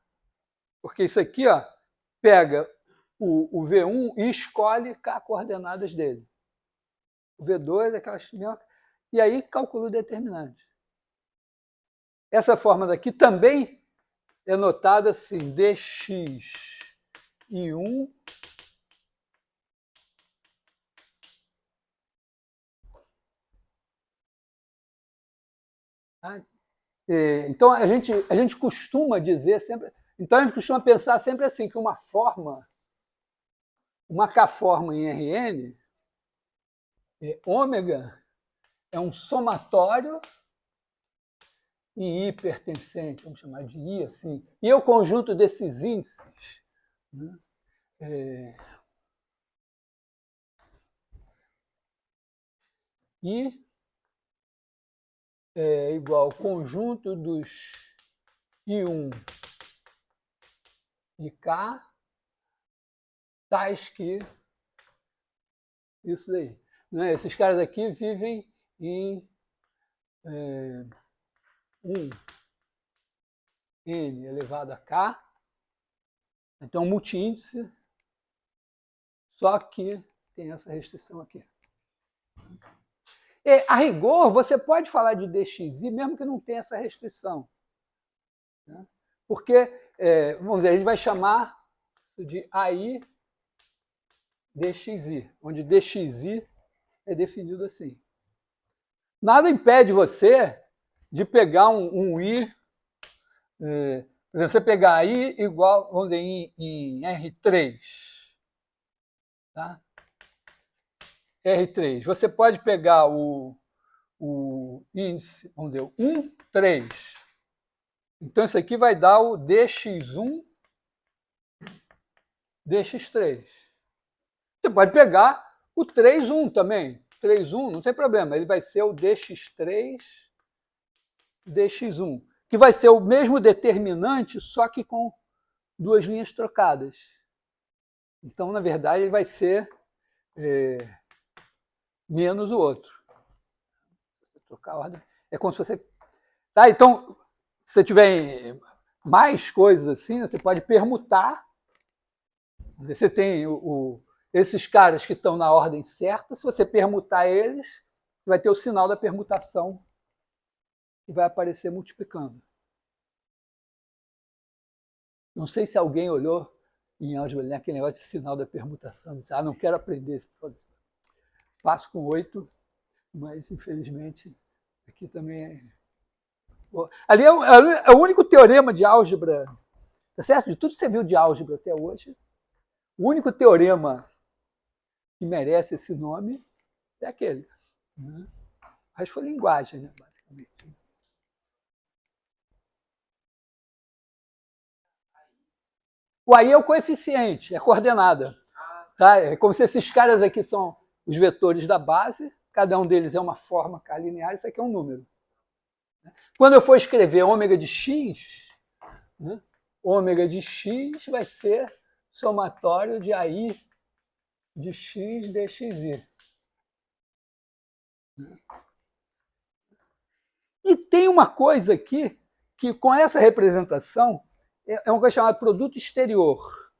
Porque isso aqui, ó, pega o V1 e escolhe K coordenadas dele. O V2 é aquelas mesmas, e aí calcula o determinante. Essa forma daqui também é notada assim, dx I1 então a gente costuma dizer sempre, então a gente costuma pensar sempre assim, que uma K-forma em Rn, ômega é um somatório e I pertencente, vamos chamar de I assim, e é o conjunto desses índices. Né? I é igual ao conjunto dos I1 e K, tais que isso daí. Né? Esses caras aqui vivem em 1 N elevado a K. Então, multiíndice, só que tem essa restrição aqui. E, a rigor, você pode falar de DXI mesmo que não tenha essa restrição. Né? Porque, vamos dizer, a gente vai chamar isso de AI DXI, onde DXI é definido assim. Nada impede você de pegar um I, por exemplo, você pegar I igual, vamos dizer, em R3. Tá? R3. Você pode pegar o índice, vamos dizer, 1, 3. Então, isso aqui vai dar o DX1, DX3. Você pode pegar o 3,1 também. 3,1, não tem problema. Ele vai ser o DX3, DX1. Que vai ser o mesmo determinante, só que com duas linhas trocadas. Então, na verdade, ele vai ser menos o outro. Se você trocar a ordem, é como se você... Tá? Então, se você tiver mais coisas assim, você pode permutar. Você tem esses caras que estão na ordem certa, se você permutar eles, você vai ter o sinal da permutação que vai aparecer multiplicando. Não sei se alguém olhou em álgebra aquele negócio de sinal da permutação, disse, não quero aprender. Faço com 8, mas infelizmente aqui também é... Ali é o único teorema de álgebra, tá certo? De tudo que você viu de álgebra até hoje, o único teorema que merece esse nome é aquele. Né? Mas foi linguagem, né, basicamente. O AI é o coeficiente, é a coordenada. Tá? É como se esses caras aqui são os vetores da base, cada um deles é uma forma K linear, isso aqui é um número. Quando eu for escrever ômega de x, né, ômega de x vai ser somatório de AI de x dxy. E tem uma coisa aqui que, com essa representação, é uma coisa chamada produto exterior,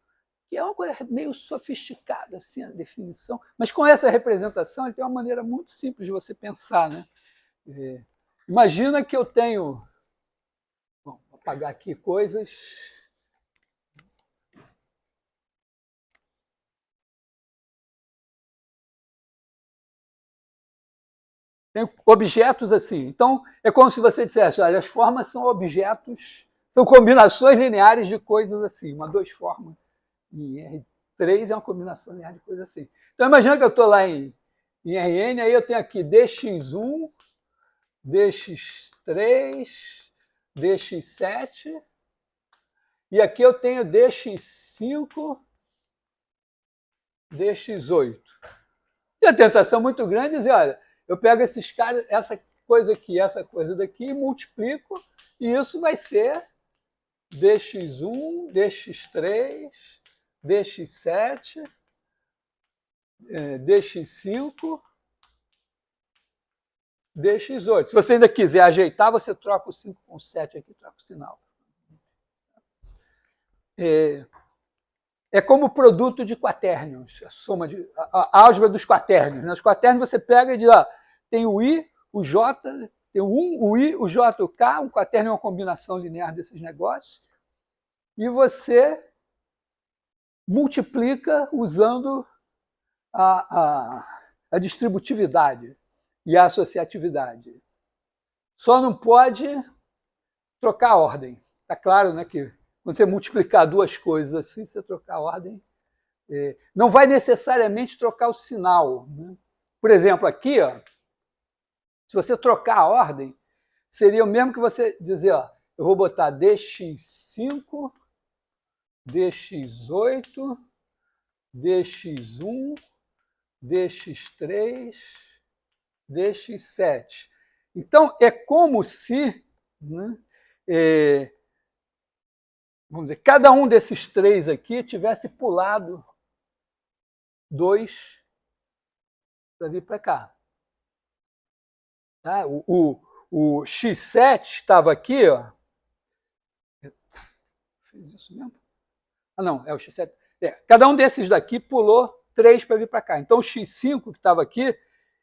que é uma coisa meio sofisticada, assim, a definição, mas com essa representação ele tem uma maneira muito simples de você pensar. Né? Imagina que eu tenho... Bom, vou apagar aqui coisas... Tem objetos assim. Então, é como se você dissesse, olha, as formas são objetos, são combinações lineares de coisas assim. 2 formas. E R3 é uma combinação linear de coisas assim. Então, imagina que eu estou lá em Rn, aí eu tenho aqui dx1, dx3, dx7, e aqui eu tenho dx5, dx8. E a tentação muito grande é dizer, olha, eu pego esses caras, essa coisa aqui, essa coisa daqui, e multiplico, e isso vai ser dx1, dx3, dx7, dx5, dx8. Se você ainda quiser ajeitar, você troca o 5 com o 7 aqui, troca o sinal. É como produto de quaternions, a soma a álgebra dos quaternions. Nos quaternions você pega e diz, tem o I, o J, tem o 1, o I, o J, o K, um quaterno é uma combinação linear desses negócios, e você multiplica usando a distributividade e a associatividade. Só não pode trocar a ordem. Está claro, né, que quando você multiplicar duas coisas assim, você trocar a ordem, não vai necessariamente trocar o sinal. Né? Por exemplo, aqui, se você trocar a ordem, seria o mesmo que você dizer, eu vou botar dx5, dx8, dx1, dx3, dx7. Então, é como se, né, vamos dizer, cada um desses três aqui tivesse pulado 2 para vir para cá. Tá? O x7 estava aqui, ó. Fiz isso mesmo? Ah, não, é o x7. Cada um desses daqui pulou 3 para vir para cá. Então, o x5 que estava aqui,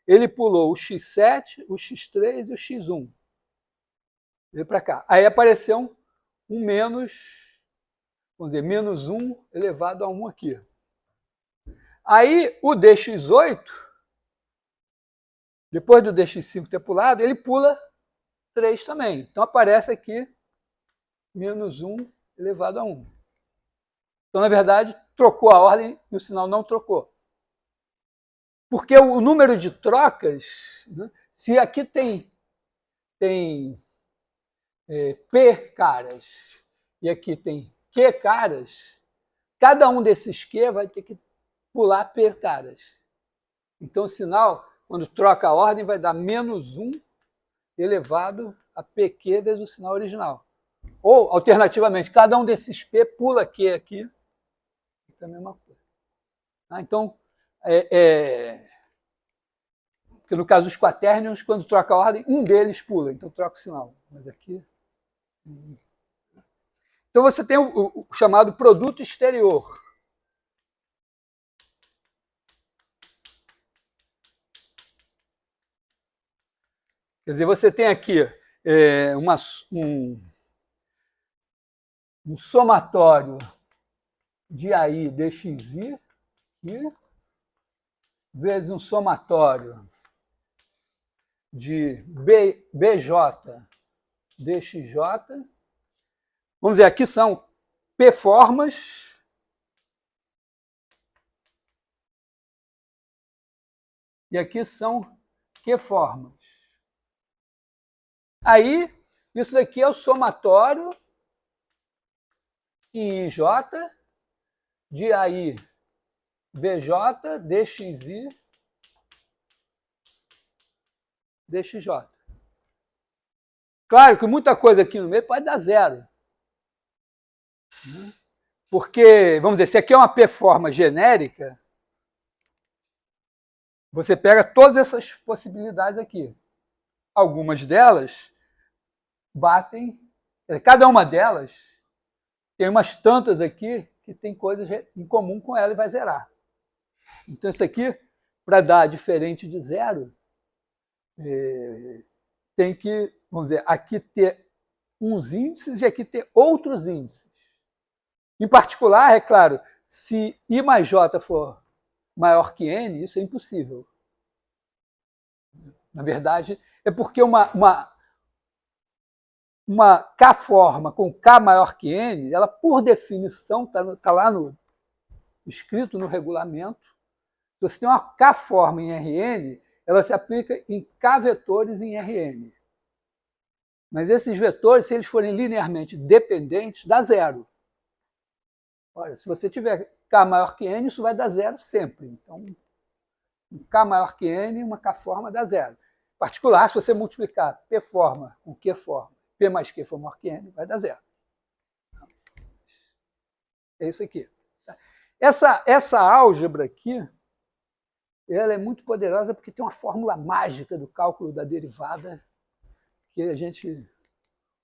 ele pulou o x7, o x3 e o x1. Veio para cá. Aí apareceu um menos, vamos dizer, menos 1 elevado a 1 aqui. Aí, o dx8, depois do dx5 ter pulado, ele pula 3 também. Então, aparece aqui menos 1 elevado a 1. Então, na verdade, trocou a ordem e o sinal não trocou. Porque o número de trocas, né, se aqui tem P caras e aqui tem Q caras, cada um desses Q vai ter que pular P caras. Então, o sinal, quando troca a ordem, vai dar menos 1 elevado a PQ vezes o sinal original. Ou, alternativamente, cada um desses P pula Q aqui, é a mesma coisa. Então, porque no caso dos quaternions, quando troca a ordem, um deles pula, então troca o sinal. Mas aqui... Então você tem o chamado produto exterior. Quer dizer, você tem aqui um somatório de AI dxi vezes um somatório de BJ dxj. Vamos dizer, aqui são P-formas e aqui são Q-formas. Aí, isso daqui é o somatório em IJ de AI BJ dxi dxj. Claro que muita coisa aqui no meio pode dar zero. Porque, vamos dizer, se aqui é uma P-forma genérica, você pega todas essas possibilidades aqui. Algumas delas batem, cada uma delas tem umas tantas aqui que tem coisas em comum com ela e vai zerar. Então, isso aqui, para dar diferente de zero, tem que, vamos dizer, aqui ter uns índices e aqui ter outros índices. Em particular, é claro, se I mais J for maior que N, isso é impossível. Na verdade, é porque uma K-forma com K maior que N, ela, por definição, está lá escrito no regulamento, se você tem uma K-forma em Rn, ela se aplica em K-vetores em Rn. Mas esses vetores, se eles forem linearmente dependentes, dá zero. Olha, se você tiver K maior que N, isso vai dar zero sempre. Então, um K maior que N, uma K-forma dá zero. Em particular, se você multiplicar P-forma com Q-forma, P mais Q for maior que N, vai dar zero. É isso aqui. Essa álgebra aqui, ela é muito poderosa porque tem uma fórmula mágica do cálculo da derivada que a gente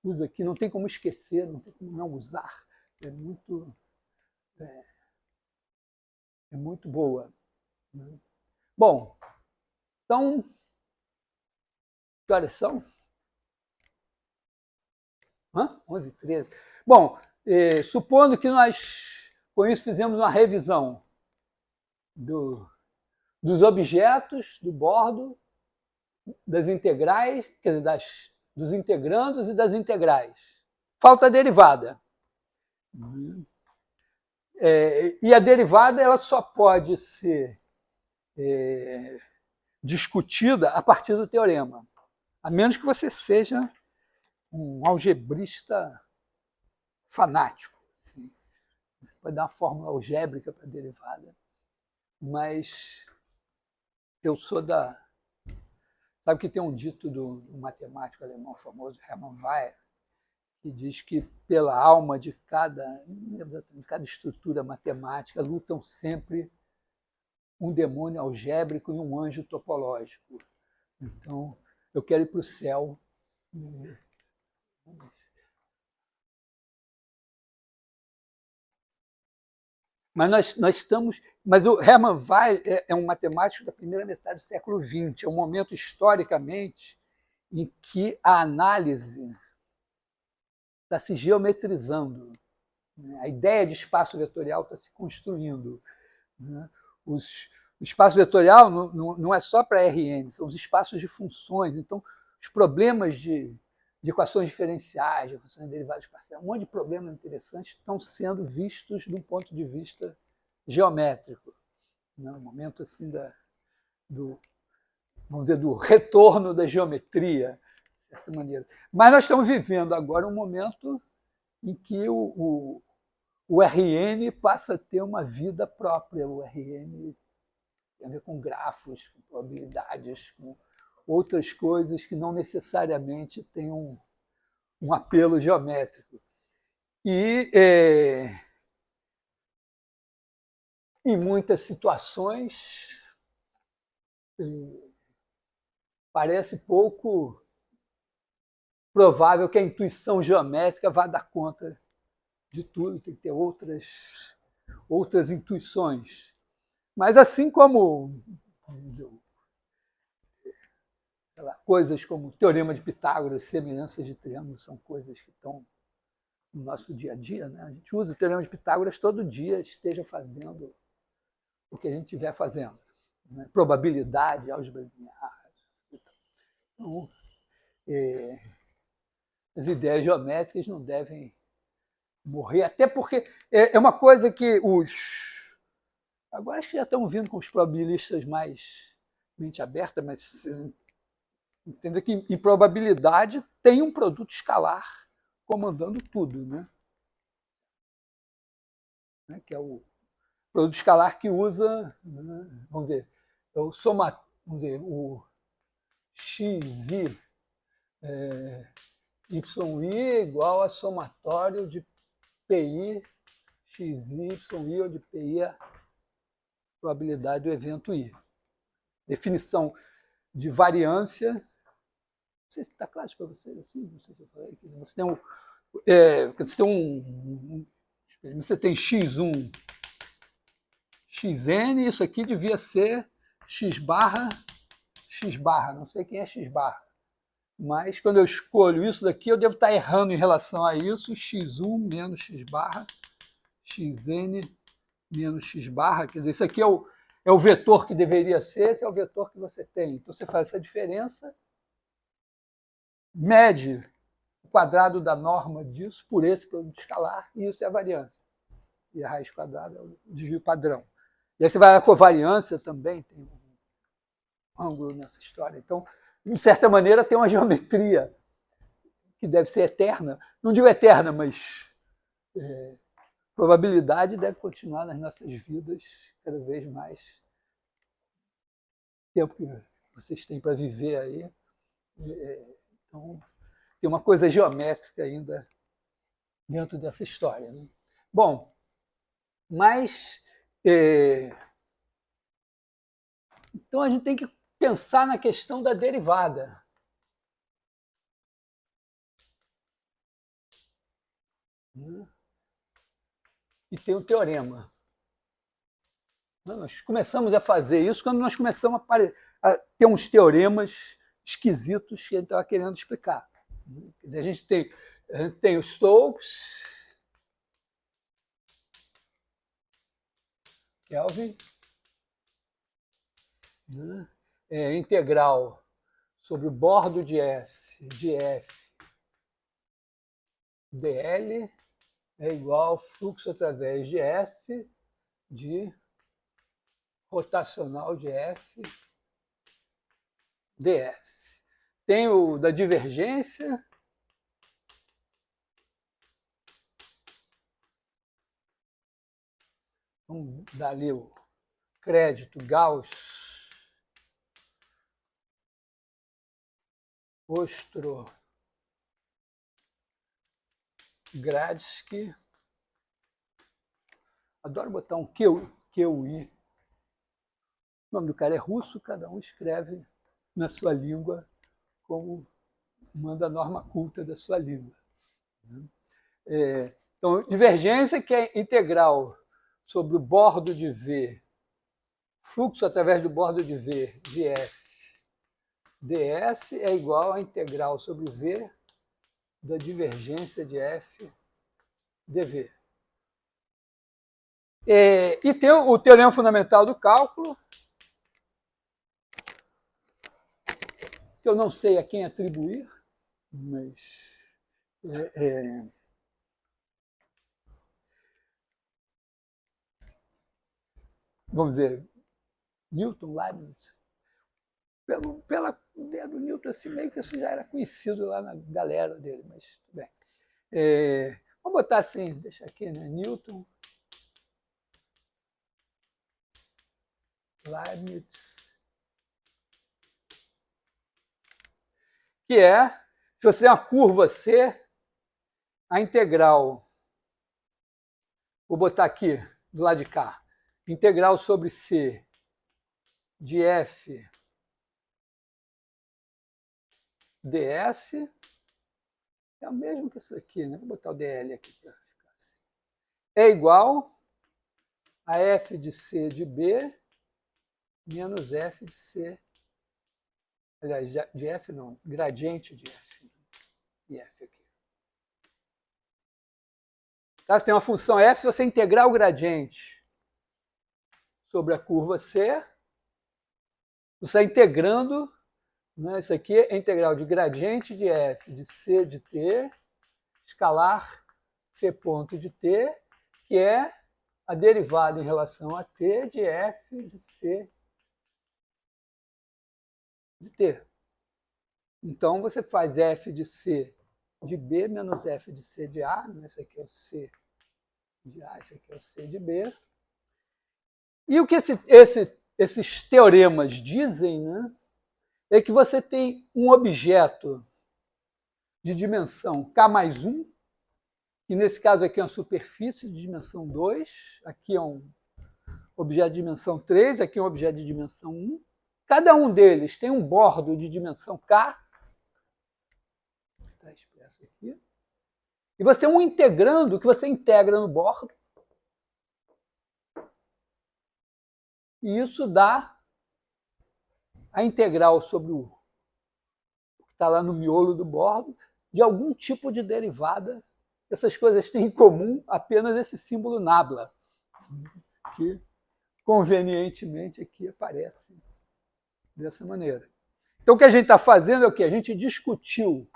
usa aqui, não tem como esquecer, não tem como não usar. É muito boa. Bom, então, que horas são? 11h13. Bom, supondo que nós, com isso, fizemos uma revisão dos objetos do bordo, das integrais, quer dizer, dos integrandos e das integrais. Falta a derivada. E a derivada ela só pode ser discutida a partir do teorema, a menos que você seja um algebrista fanático. Assim. Você pode dar uma fórmula algébrica para a derivada, mas eu sou Sabe que tem um dito do matemático alemão famoso, Hermann Weyl, que diz que pela alma de cada estrutura matemática lutam sempre um demônio algébrico e um anjo topológico. Então, eu quero ir para o céu. Mas nós estamos. Mas o Hermann Weyl é um matemático da primeira metade do século XX. É um momento historicamente em que a análise está se geometrizando. A ideia de espaço vetorial está se construindo. O espaço vetorial não é só para Rn, são os espaços de funções. Então, os problemas de equações diferenciais, de equações derivadas parciais, um monte de problemas interessantes estão sendo vistos de um ponto de vista geométrico. Um momento assim vamos dizer, do retorno da geometria, de certa maneira. Mas nós estamos vivendo agora um momento em que o RN passa a ter uma vida própria. O RN tem a ver com grafos, com probabilidades, com outras coisas que não necessariamente têm um apelo geométrico. E em muitas situações parece pouco provável que a intuição geométrica vá dar conta de tudo, tem que ter outras intuições. Mas assim como lá, coisas como o Teorema de Pitágoras, semelhanças de triângulos, são coisas que estão no nosso dia a dia, né? A gente usa o Teorema de Pitágoras todo dia, esteja fazendo o que a gente estiver fazendo. Né? Probabilidade, álgebra linear. Então, as ideias geométricas não devem morrer, até porque é uma coisa que agora acho que já estão vindo com os probabilistas mais mente aberta, mas entenda que em probabilidade tem um produto escalar comandando tudo, né? Que é o produto escalar que usa, vamos dizer, é o vamos dizer, o xi, yi igual a somatório de pi, xi, yi, onde pi é a probabilidade do evento i. Definição de variância. Não sei se está claro para vocês assim, não sei se eu falei. Você tem x1, xn, isso aqui devia ser x barra, não sei quem é x barra. Mas quando eu escolho isso daqui, eu devo estar errando em relação a isso, x1 menos x barra, xn menos x barra, quer dizer, isso aqui é o vetor que deveria ser, esse é o vetor que você tem. Então você faz essa diferença, mede o quadrado da norma disso por esse produto escalar, e isso é a variância. E a raiz quadrada é o desvio padrão. E aí você vai à covariância também, tem um ângulo nessa história. Então, de certa maneira, tem uma geometria que deve ser eterna. Não digo eterna, mas probabilidade deve continuar nas nossas vidas cada vez mais. Tempo que vocês têm para viver aí. Então, tem uma coisa geométrica ainda dentro dessa história. Né? Bom, mas então a gente tem que pensar na questão da derivada. E tem um teorema. Nós começamos a fazer isso quando nós começamos a ter uns teoremas esquisitos que a gente estava querendo explicar. Quer dizer, a gente tem o Stokes, Kelvin, né? Integral sobre o bordo de S de F dl é igual ao fluxo através de S de rotacional de F ds. Tem o da divergência, vamos dar ali o crédito Gauss Ostrogradsky. Adoro botar um QI. O nome do cara é russo, cada um escreve na sua língua como manda a norma culta da sua língua. Então, divergência, que é integral sobre o bordo de V, fluxo através do bordo de V de F ds é igual a integral sobre V da divergência de F dV. E tem o teorema fundamental do cálculo, que eu não sei a quem atribuir, mas vamos dizer, Newton, Leibniz. Pela ideia do Newton, assim, meio que isso já era conhecido lá na galera dele, mas tudo bem. Vamos botar assim, deixa aqui, né? Newton, Leibniz, que é, se você tem uma curva C, a integral, vou botar aqui, do lado de cá, integral sobre C de F ds é o mesmo que isso aqui, né? Vou botar o dl aqui para ficar assim. É igual a f de C de B menos f de C. Aliás, de F não, gradiente de F. E F aqui. Tá? Você tem uma função F, se você integrar o gradiente sobre a curva C, você está integrando, né? Isso aqui é a integral de gradiente de F de C de T, escalar C ponto de T, que é a derivada em relação a T de F de C de T. Então, você faz F de C de B menos F de C de A, né? Esse aqui é o C de A, esse aqui é o C de B. E o que esses teoremas dizem, né, é que você tem um objeto de dimensão K mais 1, que nesse caso aqui é uma superfície de dimensão 2, aqui é um objeto de dimensão 3, aqui é um objeto de dimensão 1. Cada um deles tem um bordo de dimensão K, está expresso aqui, e você tem um integrando que você integra no bordo, e isso dá a integral sobre o que está lá no miolo do bordo, de algum tipo de derivada. Essas coisas têm em comum apenas esse símbolo nabla, que convenientemente aqui aparece dessa maneira. Então, o que a gente está fazendo é o quê? A gente discutiu,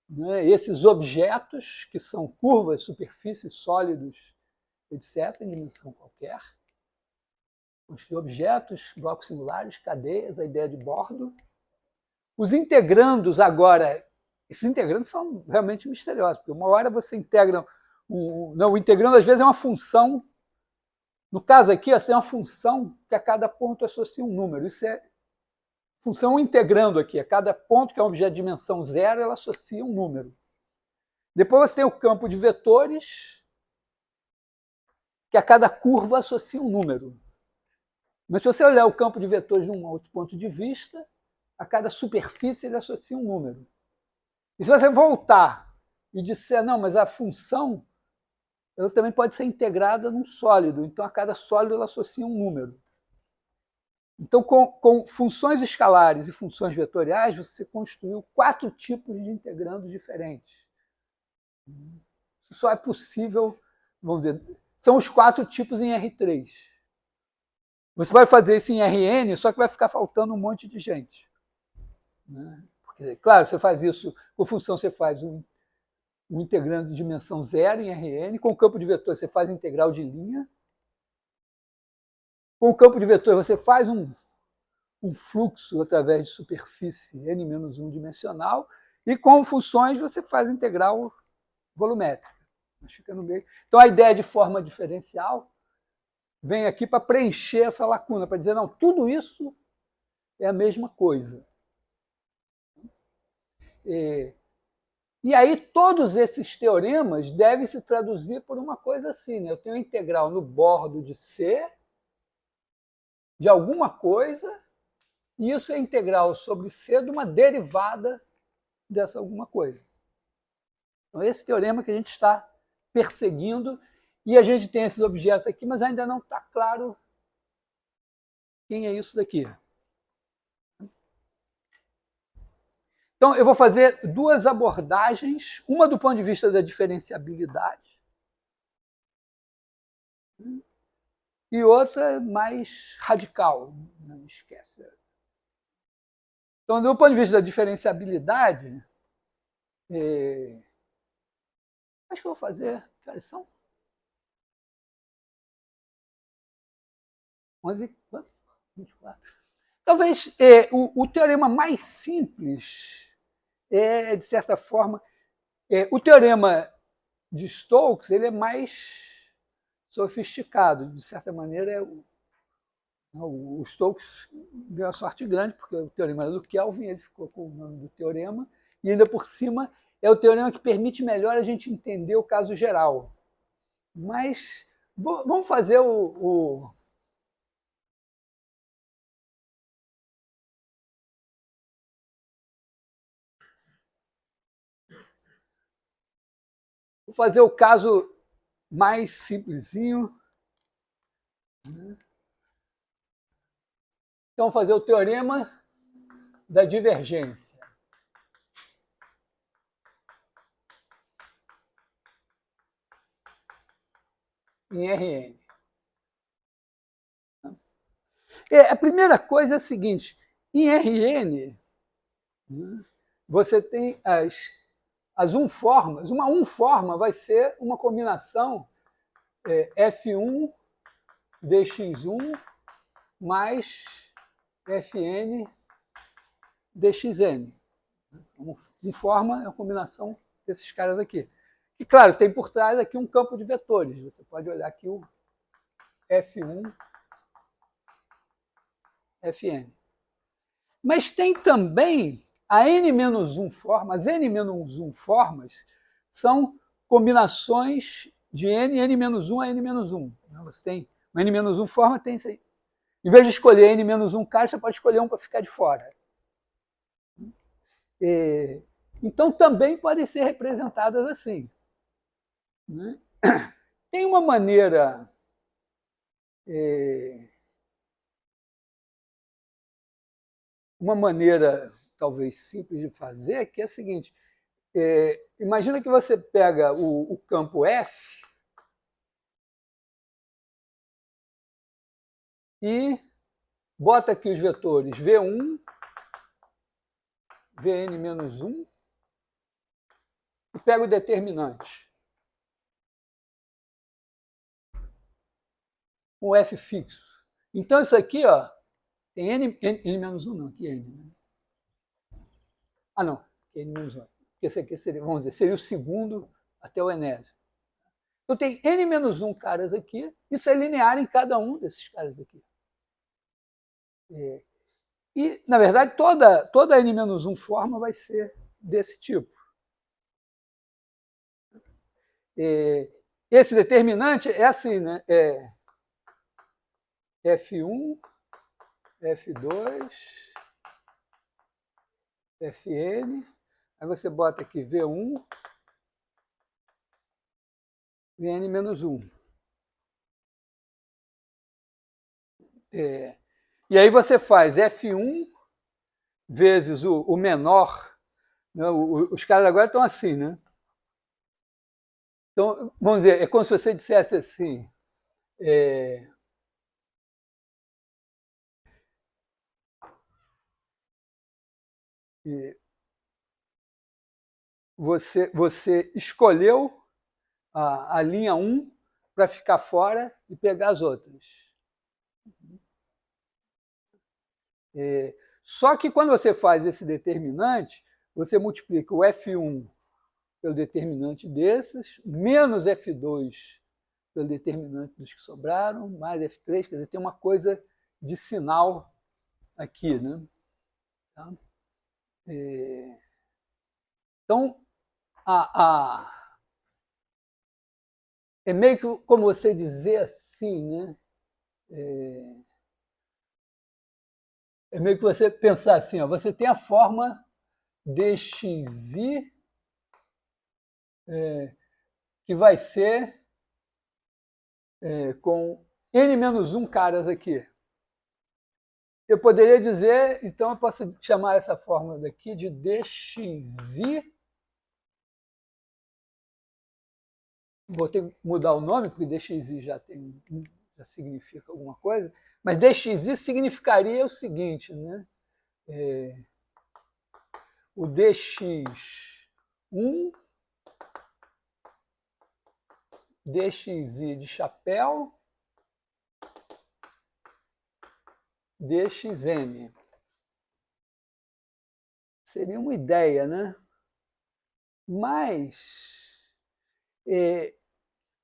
né, esses objetos, que são curvas, superfícies, sólidos, etc., em dimensão qualquer. Os objetos, blocos singulares, cadeias, a ideia de bordo. Os integrandos agora, esses integrandos são realmente misteriosos, porque uma hora você integra, o integrando às vezes é uma função, no caso aqui, essa é uma função que a cada ponto associa um número. Isso é função integrando aqui, a cada ponto que é um objeto de dimensão zero, ela associa um número. Depois você tem o campo de vetores, que a cada curva associa um número. Mas se você olhar o campo de vetores de um outro ponto de vista, a cada superfície ele associa um número. E se você voltar e disser, não, mas a função ela também pode ser integrada num sólido, então a cada sólido ela associa um número. Então, com funções escalares e funções vetoriais, você construiu 4 tipos de integrandos diferentes. Isso só é possível, vamos dizer, são os 4 tipos em R3. Você vai fazer isso em Rn, só que vai ficar faltando um monte de gente. Porque, claro, você faz isso, com função você faz um integrando de dimensão zero em Rn, com o campo de vetor você faz integral de linha, com o campo de vetor você faz um fluxo através de superfície n-1 dimensional, e com funções você faz integral volumétrica. Mas fica no meio. Então a ideia de forma diferencial vem aqui para preencher essa lacuna, para dizer, não, tudo isso é a mesma coisa. E aí todos esses teoremas devem se traduzir por uma coisa assim, né? Eu tenho integral no bordo de C de alguma coisa, e isso é integral sobre C de uma derivada dessa alguma coisa. Então, esse teorema que a gente está perseguindo, e a gente tem esses objetos aqui, mas ainda não está claro quem é isso daqui. Então, eu vou fazer duas abordagens, uma do ponto de vista da diferenciabilidade e outra mais radical, não esquece. Então, do ponto de vista da diferenciabilidade, acho que eu vou fazer, que horas são? 11, 24. Talvez o teorema mais simples de certa forma, o teorema de Stokes ele é mais sofisticado. De certa maneira, o Stokes deu uma sorte grande, porque o teorema era do Kelvin, ele ficou com o nome do teorema, e ainda por cima é o teorema que permite melhor a gente entender o caso geral. Mas vamos fazer vou fazer o caso mais simplesinho. Então, fazer o teorema da divergência. Em Rn. A primeira coisa é a seguinte: em Rn, você tem as unformas. Uma unforma vai ser uma combinação F1 dx1 mais Fn dxn. Unforma é uma combinação desses caras aqui. E, claro, tem por trás aqui um campo de vetores. Você pode olhar aqui o F1, Fn. Mas tem também a N-1 forma. As N-1 formas são combinações de N, N-1 a N-1. Você tem uma N-1 forma, tem isso aí. Em vez de escolher N-1 cara, você pode escolher um para ficar de fora. Então, também podem ser representadas assim. Tem uma maneira talvez simples de fazer, que é a seguinte: imagina que você pega o campo F e bota aqui os vetores V1, Vn-1 e pega o determinante. Um F fixo. Então, isso aqui, ó, tem N-1 não, aqui é N. Né? Ah, não, aqui é N-1. Esse aqui seria, vamos dizer, seria o segundo até o enésimo. Então, tem N-1 caras aqui, isso é linear em cada um desses caras aqui. E, na verdade, toda N-1 forma vai ser desse tipo. Esse determinante é assim, né? F1, F2, Fn, aí você bota aqui V1, Vn-1. E aí você faz F1 vezes o menor. Né? Os caras agora estão assim, né? Então, vamos dizer, é como se você dissesse assim, você escolheu a linha 1 para ficar fora e pegar as outras. Só que quando você faz esse determinante, você multiplica o F1 pelo determinante desses, menos F2 pelo determinante dos que sobraram, mais F3, quer dizer, tem uma coisa de sinal aqui, né? Tá? Então, é meio que como você dizer assim, né? É meio que você pensar assim, ó, você tem a forma dxi que vai ser com n-1 caras aqui. Eu poderia dizer, então eu posso chamar essa fórmula daqui de dxi. Vou ter que mudar o nome, porque dxi já significa alguma coisa, mas dxi significaria o seguinte, né? O dx1, dxi de chapéu, dxm. Seria uma ideia, né? Mas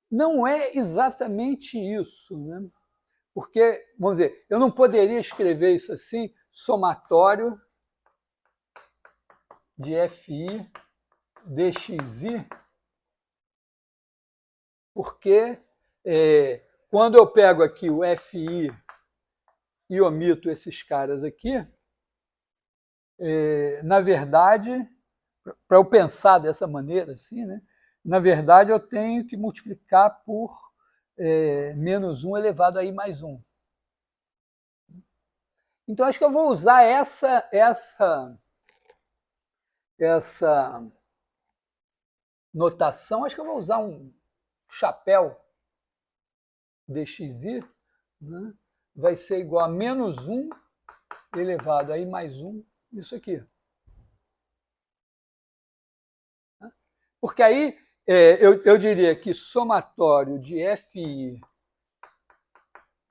não é exatamente isso, né? Porque, vamos dizer, eu não poderia escrever isso assim, somatório de fi dxi, porque quando eu pego aqui o fi e omito esses caras aqui, na verdade, para eu pensar dessa maneira, assim, né? Na verdade, eu tenho que multiplicar por menos 1 elevado a i mais 1. Então, acho que eu vou usar essa notação. Acho que eu vou usar um chapéu dxi, né? Vai ser igual a menos 1 elevado a i mais 1, isso aqui. Porque aí eu diria que somatório de fi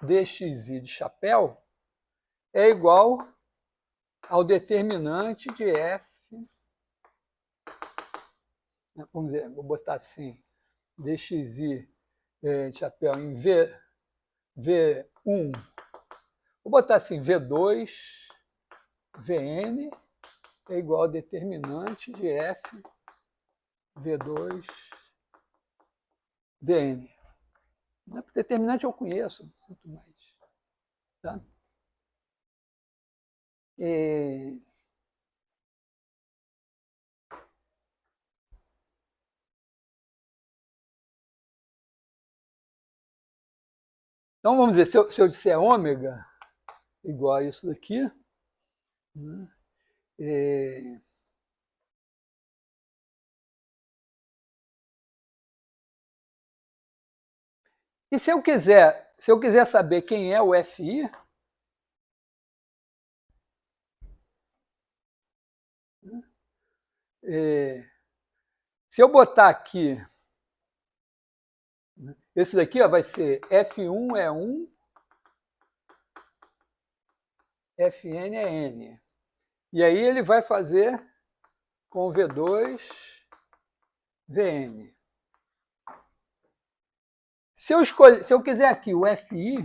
dxi de chapéu é igual ao determinante de f, vamos dizer, vou botar assim, dxi de chapéu em V1, vou botar assim, V2, Vn é igual ao determinante de f, V2, Vn. Determinante eu conheço, não sinto mais. Tá? Então, vamos dizer, se eu disser ômega igual a isso daqui, né? E se eu quiser saber quem é o fi, se eu botar aqui, esse daqui ó, vai ser F1 é 1, Fn é n. E aí ele vai fazer com V2, Vn. Se eu quiser aqui o Fi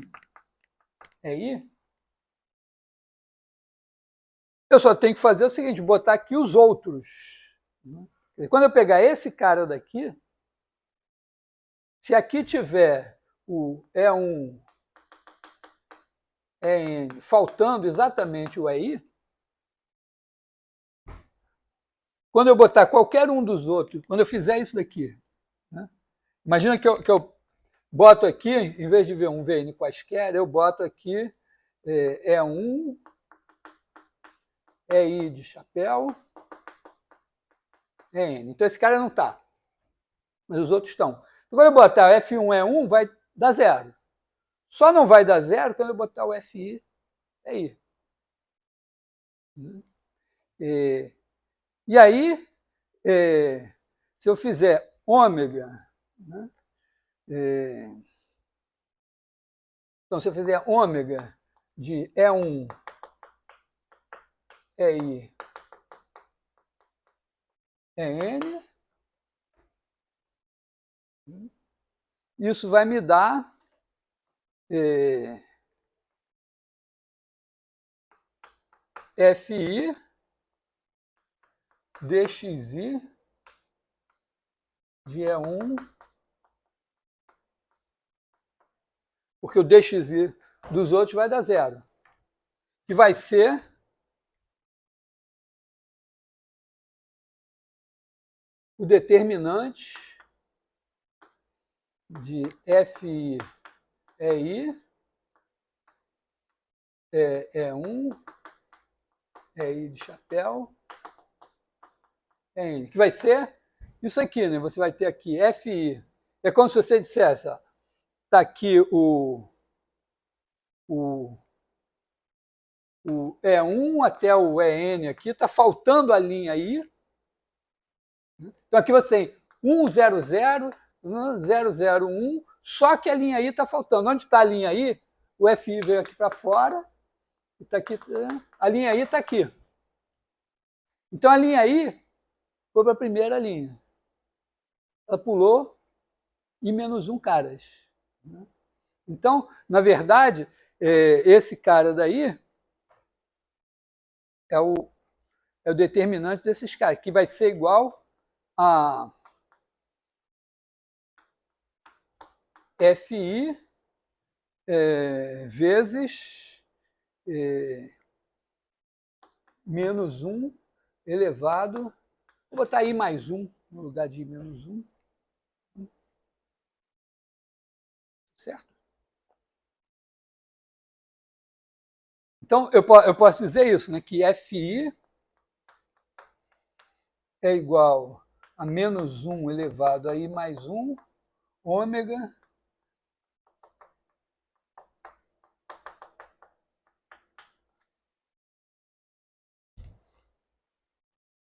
é I, eu só tenho que fazer o seguinte, botar aqui os outros. Quando eu pegar esse cara daqui, se aqui tiver o E1, EN, faltando exatamente o EI, quando eu botar qualquer um dos outros, quando eu fizer isso daqui, né? Imagina que eu boto aqui, em vez de V1, VN quaisquer, eu boto aqui E1, EI de chapéu, EN. Então esse cara não está, mas os outros estão. Quando eu botar F1, E1, vai dar zero. Só não vai dar zero quando eu botar o FI, EI. E aí, se eu fizer ômega, né? Então, se eu fizer ômega de E1, EI, EN, isso vai me dar FI dxi de E1, porque o dxi dos outros vai dar zero, que vai ser o determinante de FI EI, E1, EI de chapéu, EN, que vai ser isso aqui, né? Você vai ter aqui FI. É como se você dissesse, ó, tá aqui o E1 até o EN aqui, está faltando a linha I. Então aqui você tem 100, 001, só que a linha I está faltando. Onde está a linha I? O FI veio aqui para fora, e tá aqui, a linha I está aqui. Então a linha I foi para a primeira linha. Ela pulou I-1 caras. Então, na verdade, esse cara daí é o determinante desses caras, que vai ser igual a FI vezes menos 1 elevado, vou botar I mais 1 no lugar de I menos 1, certo? Então, eu posso dizer isso, né, que FI é igual a menos 1 elevado a I mais 1, ômega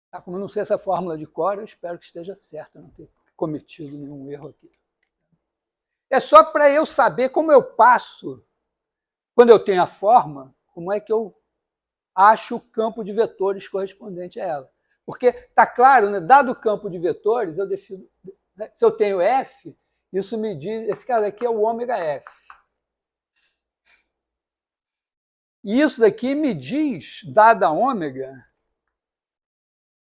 tá, como eu não sei essa fórmula de cor, eu espero que esteja certa, não ter cometido nenhum erro aqui. É só para eu saber como eu passo, quando eu tenho a forma, como é que eu acho o campo de vetores correspondente a ela. Porque está claro, né, dado o campo de vetores, eu defino, né, se eu tenho F, isso me diz, esse cara aqui é o ômega F. E isso daqui me diz, dada ômega,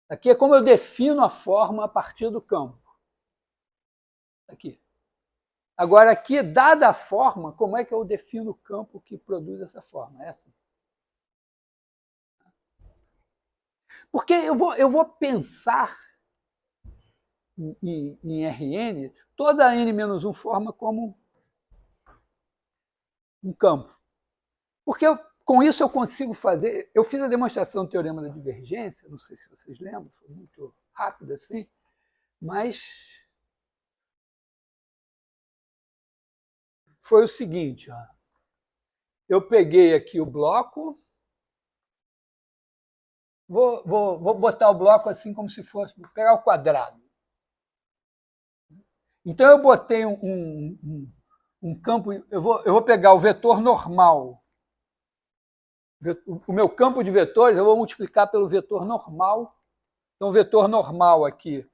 aqui é como eu defino a forma a partir do campo. Aqui. Agora, aqui, dada a forma, como é que eu defino o campo que produz essa forma? Essa. Porque eu vou pensar em Rn, toda n-1 forma como um campo. Porque com isso eu consigo fazer... Eu fiz a demonstração do teorema da divergência, não sei se vocês lembram, foi muito rápido assim, mas foi o seguinte, ó. Eu peguei aqui o bloco, vou botar o bloco assim como se fosse, vou pegar o quadrado. Então eu botei um campo, eu vou pegar o vetor normal. O meu campo de vetores eu vou multiplicar pelo vetor normal. Então o vetor normal aqui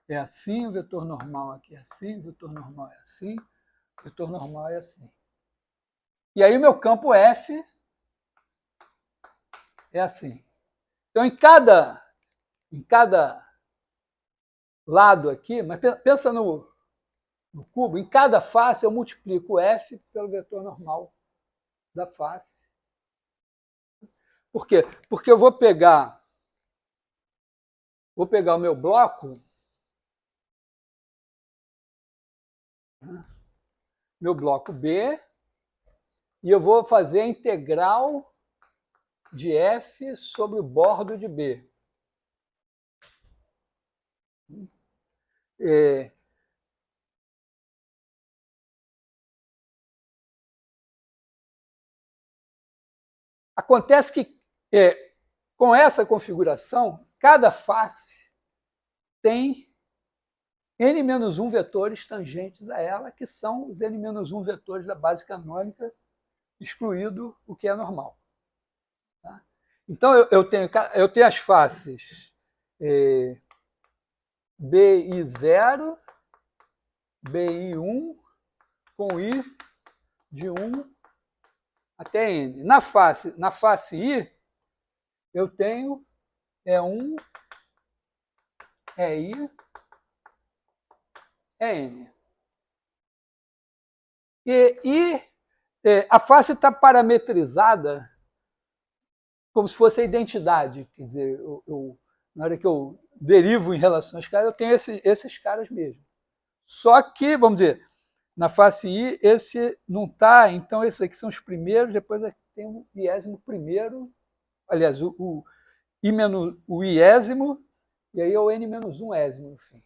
é assim, o vetor normal aqui é assim, o vetor normal é assim, o vetor normal é assim. E aí o meu campo F é assim. Então em cada lado aqui, mas pensa no cubo, em cada face eu multiplico F pelo vetor normal da face. Por quê? Porque eu vou pegar o meu bloco, meu bloco B, e eu vou fazer a integral de F sobre o bordo de B. Acontece que, com essa configuração, cada face tem n-1 vetores tangentes a ela, que são os n-1 vetores da base canônica, excluído o que é normal. Tá? Então, eu tenho as faces BI0, BI1, com I de 1 até N. Na face I, eu tenho E1, EI, é n. E a face está parametrizada como se fosse a identidade. Quer dizer, na hora que eu derivo em relação aos caras, eu tenho esses caras mesmo. Só que, vamos dizer, na face I, esse não está, então esses aqui são os primeiros, depois tem o iésimo primeiro, aliás, o iésimo, e aí é o n-1 ésimo, enfim.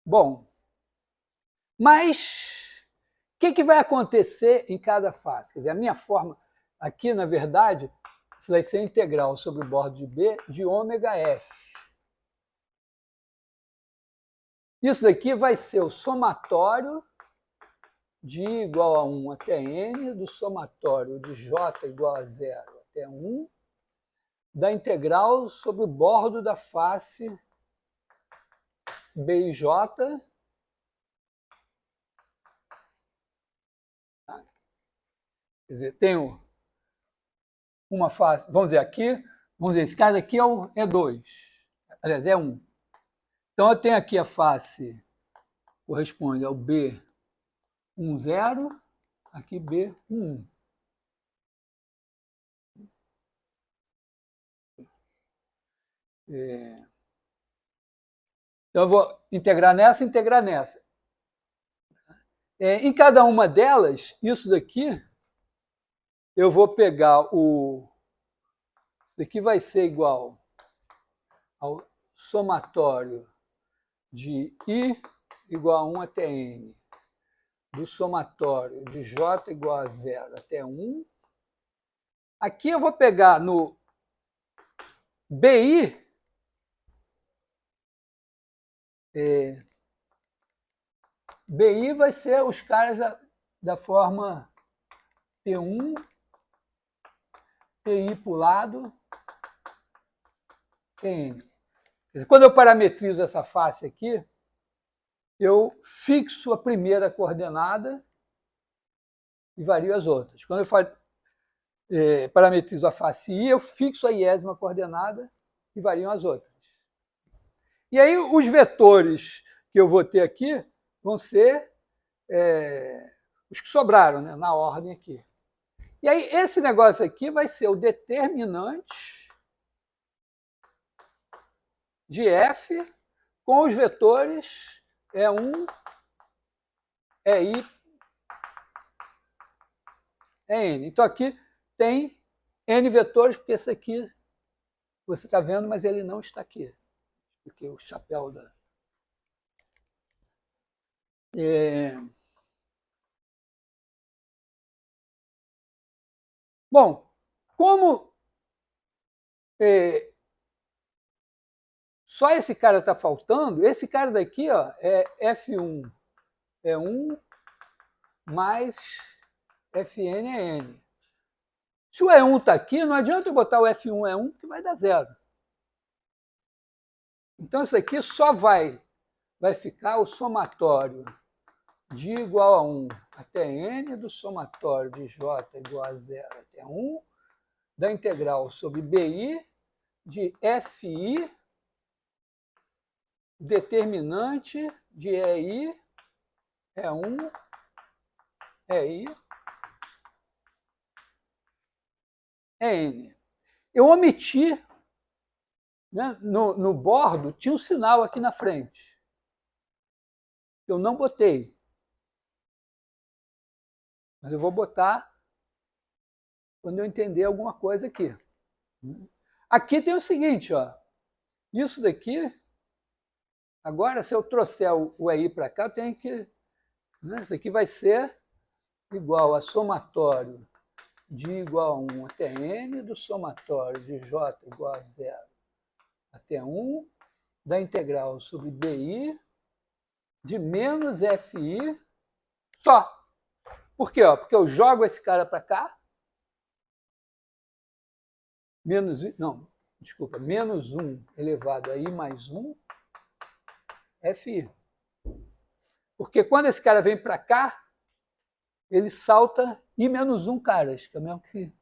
Bom, mas o que vai acontecer em cada face? Quer dizer, a minha forma aqui, na verdade, vai ser integral sobre o bordo de B de ômega F. Isso aqui vai ser o somatório de I igual a 1 até N, do somatório de J igual a 0 até 1, da integral sobre o bordo da face B e J. Quer dizer, tenho uma face, vamos dizer aqui, vamos dizer, esse cara aqui é 2, aliás, é 1. Então eu tenho aqui a face, corresponde ao B 1, 0, aqui B 1. Então eu vou integrar nessa. Em cada uma delas, isso daqui, eu vou pegar isso daqui vai ser igual ao somatório de I igual a 1 até N, do somatório de J igual a 0 até 1. Aqui eu vou pegar no BI, BI vai ser os caras da forma P1, PI para o lado, PN. Quer dizer, quando eu parametrizo essa face aqui, eu fixo a primeira coordenada e vario as outras. Quando eu parametrizo a face I, eu fixo a iésima coordenada e vario as outras. E aí os vetores que eu vou ter aqui vão ser os que sobraram, né, na ordem aqui. E aí esse negócio aqui vai ser o determinante de F com os vetores E1, EI, EN. Então aqui tem N vetores, porque esse aqui você está vendo, mas ele não está aqui. Porque o chapéu da... Bom, como só esse cara está faltando, esse cara daqui ó, é F1 é 1 mais Fn é N. Se o E1 está aqui, não adianta eu botar o F1 E1, que vai dar 0. Então isso aqui só vai ficar o somatório de igual a 1 até N do somatório de J igual a 0 até 1, da integral sobre BI de FI, determinante de EI, E1, EI, EN. Eu omiti, né, no bordo, tinha um sinal aqui na frente. Eu não botei. Mas eu vou botar quando eu entender alguma coisa aqui. Aqui tem o seguinte, ó. Isso daqui, agora se eu trouxer o EI para cá, eu tenho que... Né, isso aqui vai ser igual a somatório de igual a 1 até N, do somatório de J igual a 0 até 1, da integral sobre BI de menos FI só. Por quê? Porque eu jogo esse cara para cá, menos 1 elevado a I mais 1, FI. Porque quando esse cara vem para cá, ele salta I menos 1 caras, que é o mesmo que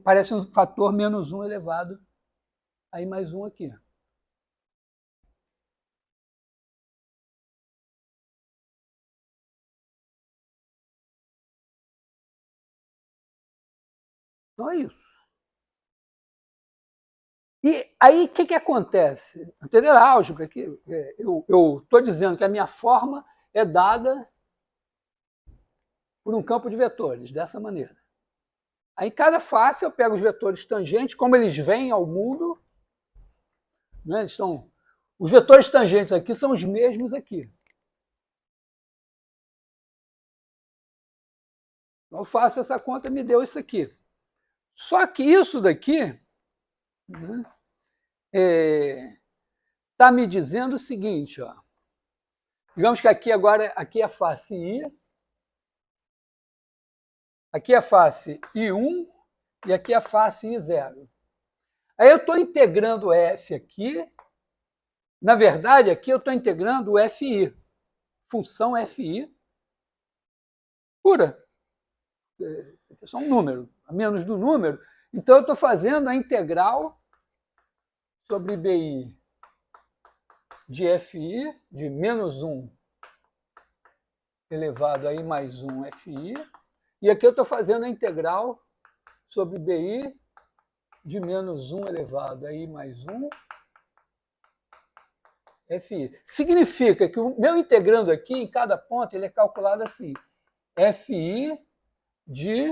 parece um fator menos 1 elevado a I mais 1 aqui. Então é isso. E aí, o que acontece? Entender a álgebra aqui, eu estou dizendo que a minha forma é dada por um campo de vetores, dessa maneira. Aí, em cada face, eu pego os vetores tangentes, como eles vêm ao mundo, né? Os vetores tangentes aqui são os mesmos aqui. Então, eu faço essa conta, me deu isso aqui. Só que isso daqui, né, está me dizendo o seguinte, ó. Digamos que aqui agora aqui é a face I, aqui é a face I1 e aqui é a face I0. Aí eu estou integrando o F aqui. Na verdade, aqui eu estou integrando o FI, função FI pura. É só um número, a menos do número. Então eu estou fazendo a integral sobre BI de FI, de menos 1 elevado a I mais 1 FI. E aqui eu estou fazendo a integral sobre BI de menos 1 elevado a I mais 1 FI. Significa que o meu integrando aqui, em cada ponto, ele é calculado assim. FI de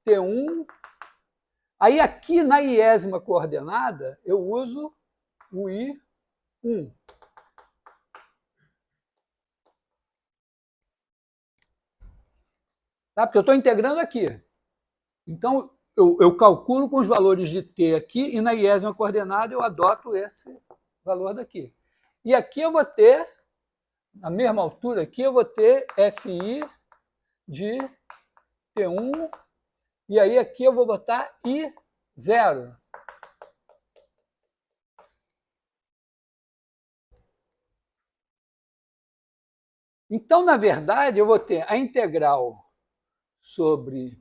T1. Aí aqui na iésima coordenada, eu uso o I1. Tá? Porque eu estou integrando aqui. Então, eu calculo com os valores de T aqui e na iésima coordenada eu adoto esse valor daqui. E aqui eu vou ter, na mesma altura aqui, eu vou ter FI de T1 e aí aqui eu vou botar I0. Então, na verdade, eu vou ter a integral sobre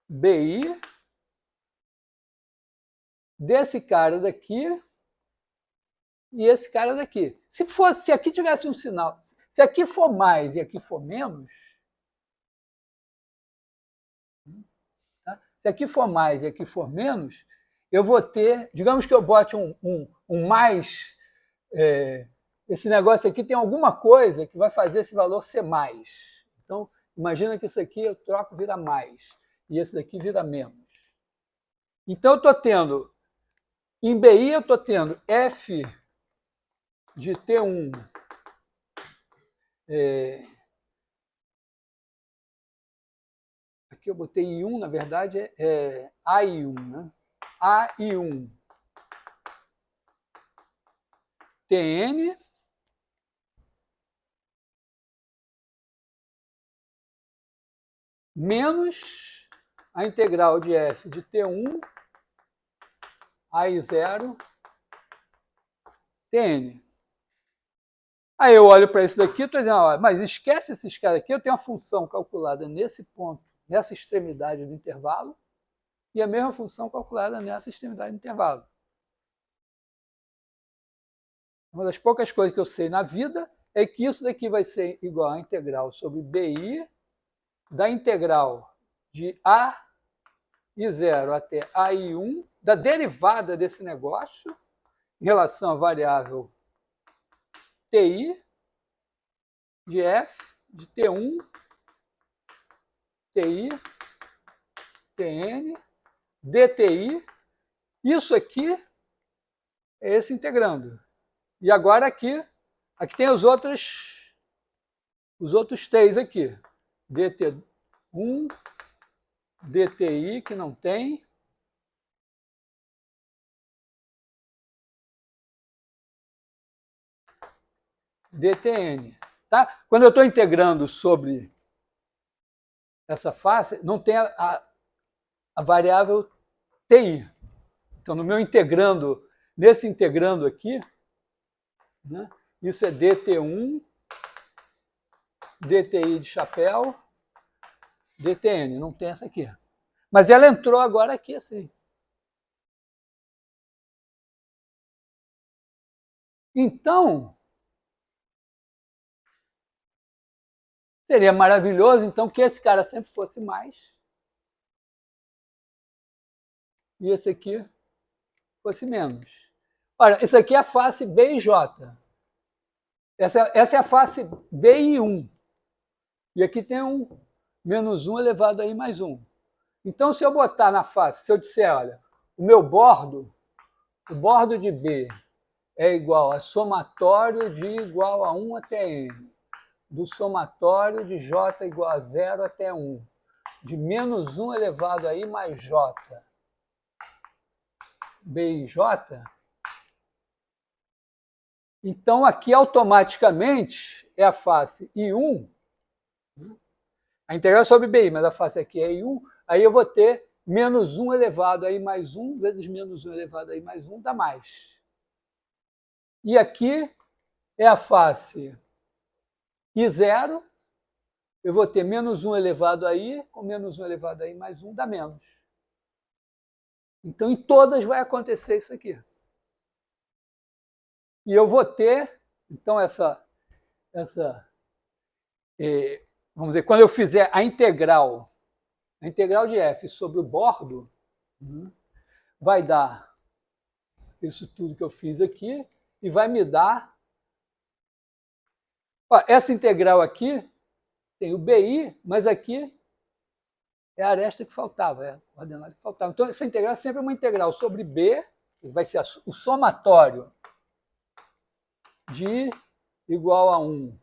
BI desse cara daqui e esse cara daqui. Se aqui tivesse um sinal, se aqui for mais e aqui for menos, tá? Se aqui for mais e aqui for menos, eu vou ter, digamos que eu bote um mais, esse negócio aqui tem alguma coisa que vai fazer esse valor ser mais. Então, imagina que isso aqui eu troco, vira mais, e esse daqui vira menos. Então, eu estou tendo, em BI eu estou tendo F de T1 aqui eu botei I1, na verdade é AI1, né? AI1 TN menos a integral de F de T1 AI0 TN. Aí eu olho para isso daqui e estou dizendo, ó, mas esquece esses caras aqui, eu tenho uma função calculada nesse ponto, nessa extremidade do intervalo, e a mesma função calculada nessa extremidade do intervalo. Uma das poucas coisas que eu sei na vida é que isso daqui vai ser igual a integral sobre BI da integral de AI0 até AI1, da derivada desse negócio, em relação à variável TI, de F, de T1, TI, TN, DTI. Isso aqui é esse integrando. E agora aqui tem os outros T's aqui. DT1, DTI, que não tem. DTN. Tá? Quando eu estou integrando sobre essa face, não tem a variável TI. Então, no meu integrando, nesse integrando aqui, né, isso é DT1, DTI de chapéu, DTN, não tem essa aqui. Mas ela entrou agora aqui assim. Então, Seria maravilhoso, então, que esse cara sempre fosse mais e esse aqui fosse menos. Olha, isso aqui é a face B e J. Essa é a face B e 1. E aqui tem um menos 1 elevado a I mais 1. Então, se eu botar na face, se eu disser, olha, o meu bordo, o bordo de B é igual a somatório de igual a 1 até N, do somatório de J igual a 0 até 1, de menos 1 elevado a I mais J, B e J, então aqui automaticamente é a face I1, a integral é sobre BI, mas a face aqui é I1, aí eu vou ter menos 1 elevado a I mais 1 vezes menos 1 elevado a I mais 1 dá mais. E aqui é a face I0, eu vou ter menos 1 elevado a I, com menos 1 elevado a I mais 1 dá menos. Então, em todas vai acontecer isso aqui. E eu vou ter, então, vamos dizer, quando eu fizer a integral de f sobre o bordo, vai dar isso tudo que eu fiz aqui e vai me dar... Ó, essa integral aqui tem o BI, mas aqui é a aresta que faltava, é a coordenada que faltava. Então, essa integral é sempre uma integral sobre B, que vai ser o somatório de igual a 1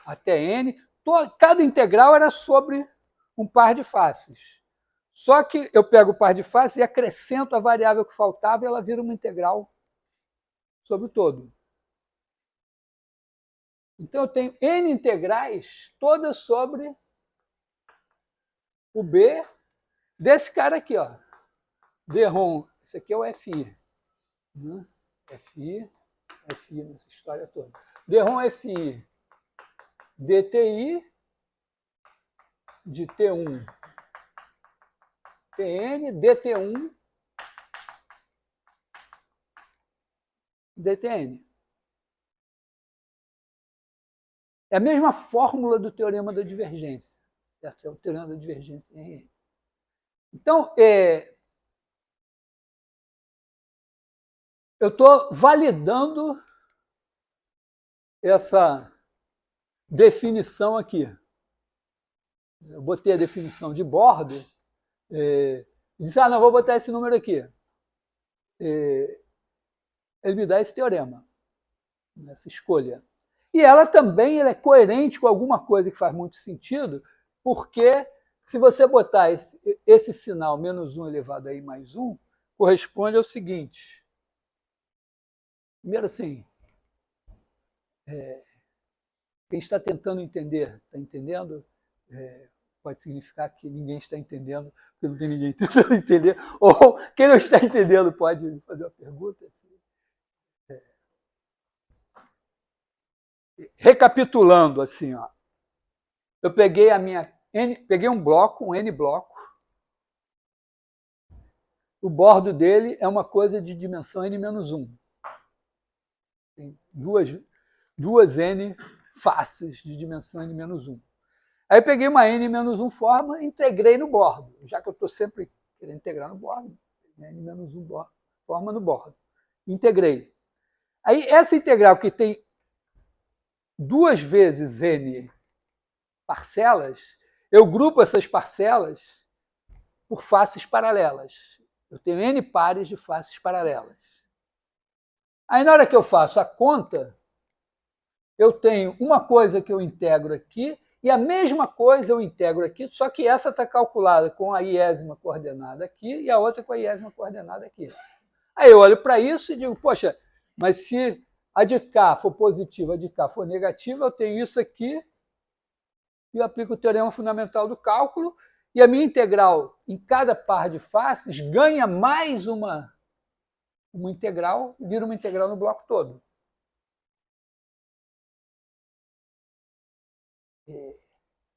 até N. Cada integral era sobre um par de faces. Só que eu pego o par de faces e acrescento a variável que faltava e ela vira uma integral sobre o todo. Então, eu tenho N integrais, todas sobre o B desse cara aqui, ó. Derrom, esse aqui é o FI. FI nessa história toda. Derrom FI DTI de T1 TN, DT1 DTN. É a mesma fórmula do teorema da divergência, certo? É o teorema da divergência em RN. Então, eu estou validando essa definição aqui. Eu botei a definição de bordo e disse, não, vou botar esse número aqui. Ele me dá esse teorema, essa escolha. E ela também é coerente com alguma coisa que faz muito sentido, porque se você botar esse sinal menos 1 elevado a I mais 1, corresponde ao seguinte. Primeiro assim, quem está tentando entender, está entendendo? Pode significar que ninguém está entendendo, porque não tem ninguém tentando entender. Ou quem não está entendendo pode fazer uma pergunta. Recapitulando, assim, ó, eu peguei peguei um bloco, um N bloco. O bordo dele é uma coisa de dimensão N-1. Tem duas N faces de dimensão N-1. Aí peguei uma N-1 forma e integrei no bordo. Já que eu estou sempre querendo integrar no bordo, N-1 forma no bordo. Integrei. Aí essa integral que tem 2 vezes N parcelas, eu grupo essas parcelas por faces paralelas. Eu tenho N pares de faces paralelas. Aí na hora que eu faço a conta, eu tenho uma coisa que eu integro aqui e a mesma coisa eu integro aqui, só que essa está calculada com a iésima coordenada aqui e a outra com a iésima coordenada aqui. Aí eu olho para isso e digo, poxa, mas se a de cá for positiva, a de cá for negativa, eu tenho isso aqui e eu aplico o teorema fundamental do cálculo e a minha integral em cada par de faces ganha mais uma integral e vira uma integral no bloco todo.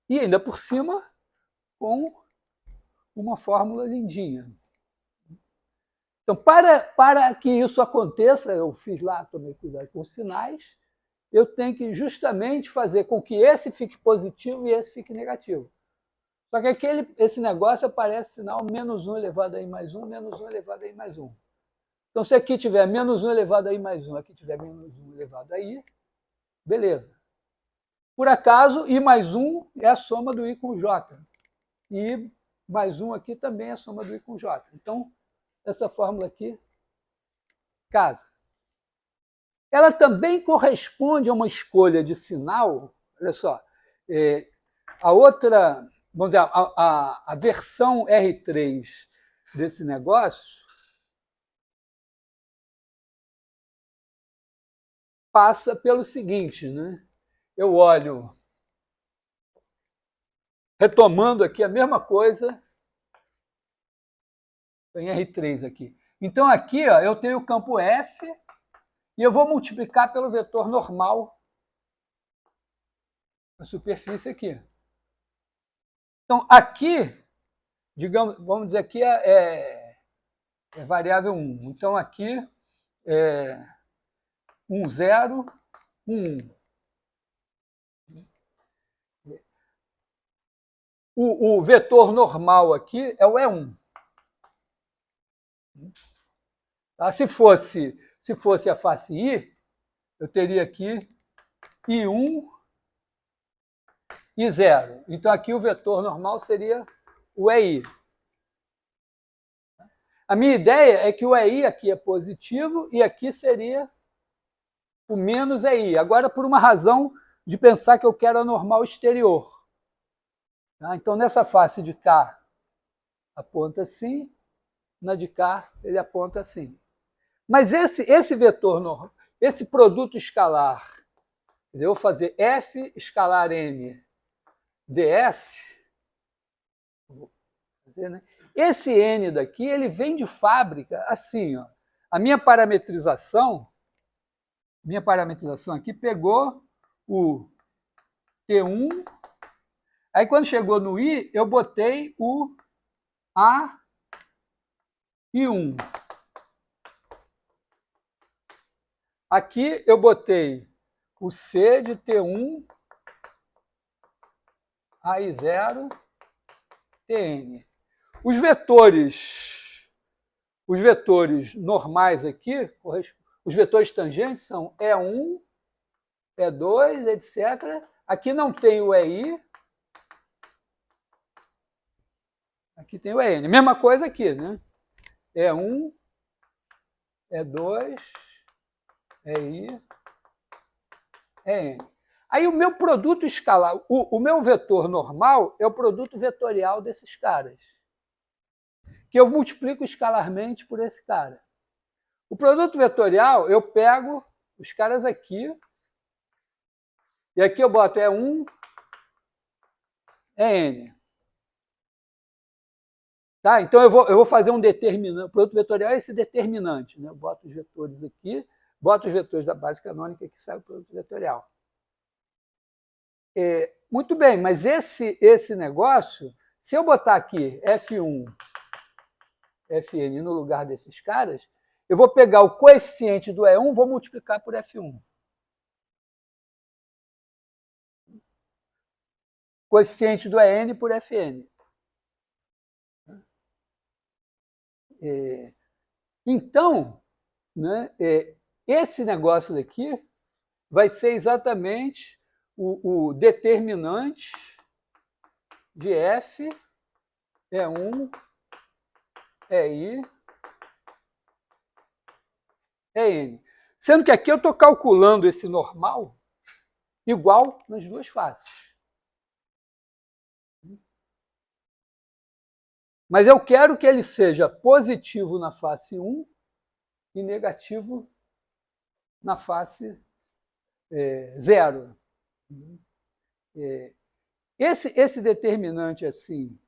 E ainda por cima, com uma fórmula lindinha. Então, para que isso aconteça, eu fiz lá, tomei cuidado com os sinais, eu tenho que justamente fazer com que esse fique positivo e esse fique negativo. Só que esse negócio aparece sinal menos 1 elevado a i mais 1, menos 1 elevado a i mais 1. Então, se aqui tiver menos 1 elevado a i mais 1, aqui tiver menos 1 elevado a i, beleza. Por acaso, i mais 1 é a soma do i com j. E i mais 1 aqui também é a soma do i com j. Então, essa fórmula aqui casa. Ela também corresponde a uma escolha de sinal. Olha só, a outra, vamos dizer, a versão R3 desse negócio passa pelo seguinte, né? Eu olho, retomando aqui a mesma coisa, em R3 aqui. Então aqui ó, eu tenho o campo F e eu vou multiplicar pelo vetor normal a superfície aqui. Então aqui, digamos, vamos dizer aqui é variável 1. Então aqui é 1, 0, 1. O vetor normal aqui é o E1. Tá? Se fosse a face I, eu teria aqui I1 e 0. Então aqui o vetor normal seria o EI. A minha ideia é que o EI aqui é positivo e aqui seria o menos EI. Agora, por uma razão de pensar que eu quero a normal exterior. Tá? Então, nessa face de cá, aponta assim, na de cá, ele aponta assim. Mas esse vetor, esse produto escalar, quer dizer, eu vou fazer F escalar N ds, vou fazer, né? Esse N daqui, ele vem de fábrica assim, ó. A minha parametrização aqui pegou o T1, aí quando chegou no I, eu botei o A e 1. Aqui eu botei o C de T1, AI0, TN. Os vetores normais aqui, os vetores tangentes são E1, E2, etc. Aqui não tem o EI, aqui tem o EN. Mesma coisa aqui, né? E1, E2, EI, EN. Aí o meu produto escalar, o meu vetor normal é o produto vetorial desses caras, que eu multiplico escalarmente por esse cara. O produto vetorial, eu pego os caras aqui, e aqui eu boto E1, EN. Tá? Então eu vou fazer um determinante. O produto vetorial é esse determinante. Né? Eu boto os vetores aqui, boto os vetores da base canônica que sai o produto vetorial. Muito bem, mas esse negócio, se eu botar aqui F1, Fn no lugar desses caras, eu vou pegar o coeficiente do E1 e vou multiplicar por F1. Coeficiente do En por Fn. Então, né, esse negócio daqui vai ser exatamente o determinante de F, E1, EI, EN. Sendo que aqui eu estou calculando esse normal igual nas duas faces. Mas eu quero que ele seja positivo na face 1 e negativo na face 0. Esse determinante assim,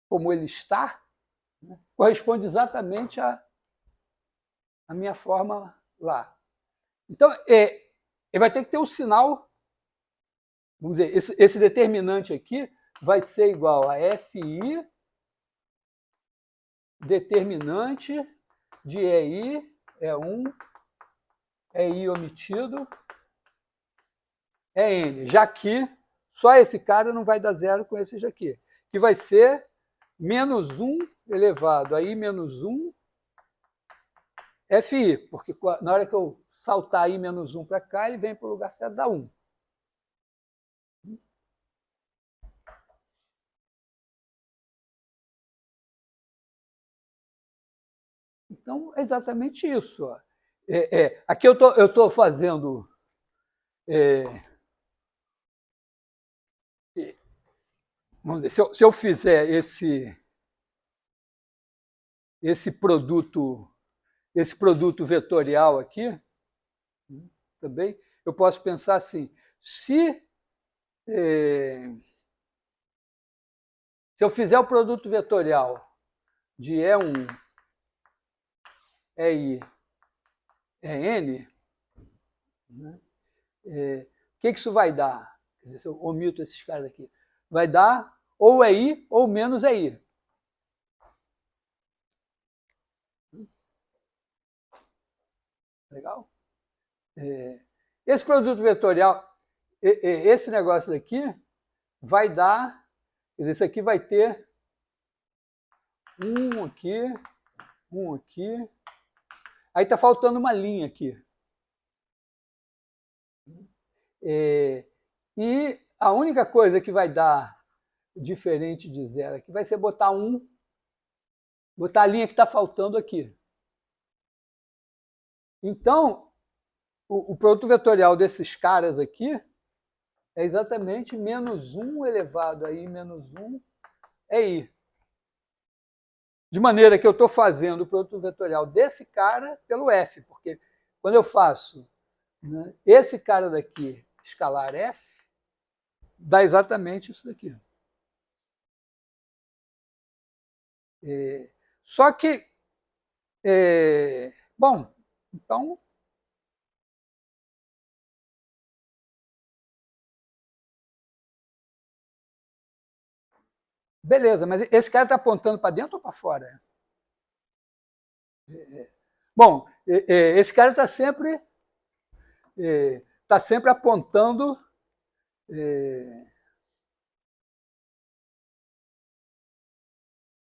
como ele está, né, corresponde exatamente à minha forma lá. Então, ele vai ter que ter um sinal, vamos dizer, esse determinante aqui vai ser igual a FI determinante de EI, E1, é I omitido, é N. Já que só esse cara não vai dar zero com esses daqui, que vai ser menos 1 elevado a I menos 1 FI, porque na hora que eu saltar I menos 1 para cá, ele vem para o lugar certo da 1. Então, é exatamente isso. Ó. Aqui eu estou fazendo... vamos dizer, se eu fizer esse produto vetorial aqui, também, eu posso pensar assim, se eu fizer o produto vetorial de E1, EI, EN, né, o que isso vai dar? Quer dizer, se eu omito esses caras aqui, vai dar ou EI ou menos EI. Legal? Esse produto vetorial, esse negócio daqui, vai dar, quer dizer, isso aqui vai ter um aqui, aí está faltando uma linha aqui. E a única coisa que vai dar diferente de zero aqui vai ser botar a linha que está faltando aqui. Então, o produto vetorial desses caras aqui é exatamente menos 1 elevado a I menos 1 é I. De maneira que eu estou fazendo o produto vetorial desse cara pelo F, porque quando eu faço, né, esse cara daqui, escalar F, dá exatamente isso daqui. Só que, bom, então... Beleza, mas esse cara está apontando para dentro ou para fora? Bom, esse cara está sempre apontando...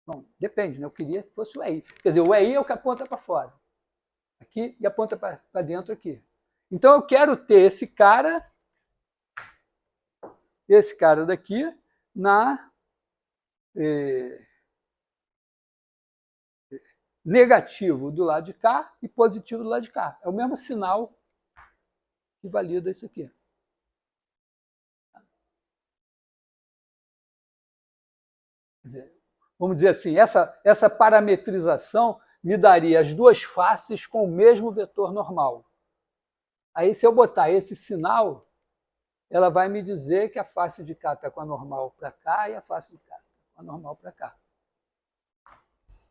Bom, depende, né? Eu queria que fosse o EI. Quer dizer, o EI é o que aponta para fora. Aqui e aponta para dentro aqui. Então eu quero ter esse cara daqui na negativo do lado de cá e positivo do lado de cá. É o mesmo sinal que valida isso aqui. Quer dizer, vamos dizer assim, essa parametrização me daria as duas faces com o mesmo vetor normal. Aí, se eu botar esse sinal, ela vai me dizer que a face de cá está com a normal para cá e a face de cá está com a normal para cá.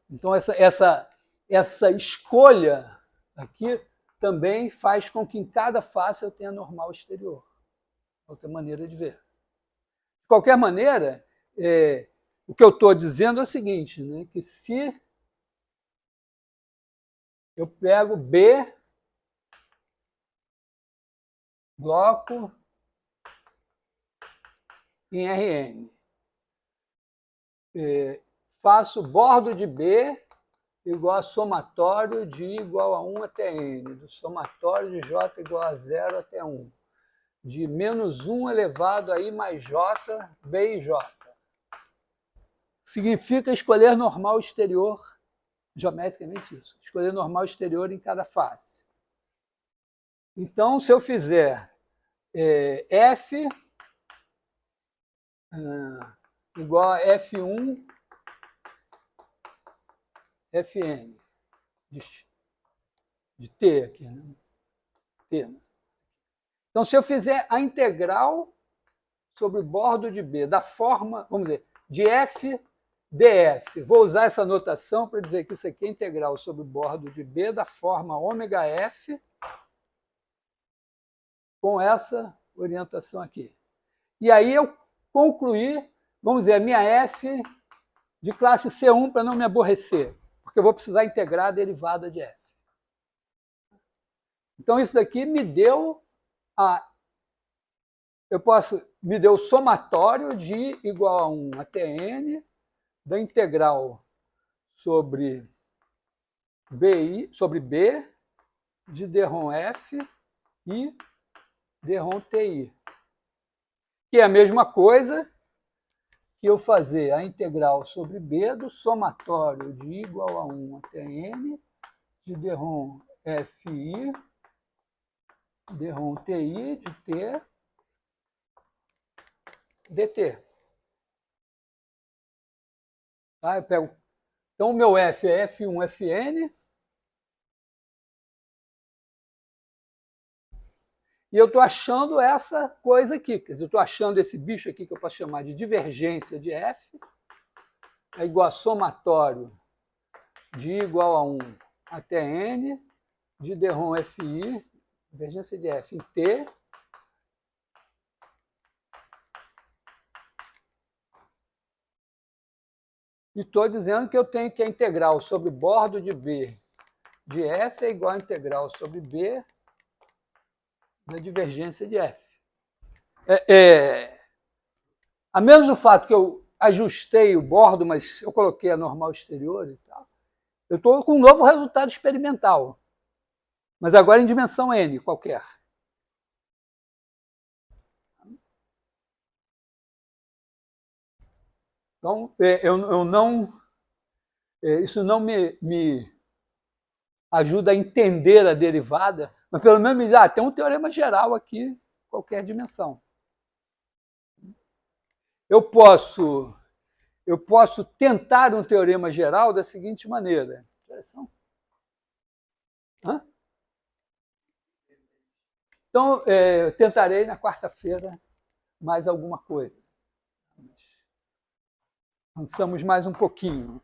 Então, essa escolha aqui também faz com que em cada face eu tenha normal exterior. Outra maneira de ver. De qualquer maneira, o que eu estou dizendo é o seguinte, né, que se eu pego B, bloco em Rn, faço bordo de B igual a somatório de I igual a 1 até N, do somatório de J igual a 0 até 1, de menos 1 elevado a I mais J, B e J. Significa escolher normal exterior, geometricamente isso, escolher normal exterior em cada face. Então, se eu fizer F igual a F1 Fn de T aqui, né? T. Então, se eu fizer a integral sobre o bordo de B da forma, vamos dizer, de F ds, vou usar essa notação para dizer que isso aqui é integral sobre o bordo de B da forma ômega F com essa orientação aqui. E aí eu concluí, vamos dizer, a minha F de classe C1 para não me aborrecer, porque eu vou precisar integrar a derivada de F. Então, isso aqui me deu me deu o somatório de igual a 1 até n da integral sobre B de dρ f e dρ ti. Que é a mesma coisa que eu fazer a integral sobre B do somatório de igual a 1 até n de dρ fi dρ ti de t dt. Tá? Eu pego, então, o meu f é f1, fn. E eu estou achando essa coisa aqui. Quer dizer, eu estou achando esse bicho aqui que eu posso chamar de divergência de f é igual a somatório de igual a 1 até n de dρ fi, divergência de f em t, e estou dizendo que eu tenho que a integral sobre o bordo de B de f é igual a integral sobre B da divergência de f. A menos o fato que eu ajustei o bordo, mas eu coloquei a normal exterior e tal, eu estou com um novo resultado experimental, mas agora em dimensão n qualquer. Então, isso não me ajuda a entender a derivada, mas pelo menos me diz, tem um teorema geral aqui, qualquer dimensão. Eu posso tentar um teorema geral da seguinte maneira. Então, eu tentarei na quarta-feira mais alguma coisa. Avançamos mais um pouquinho.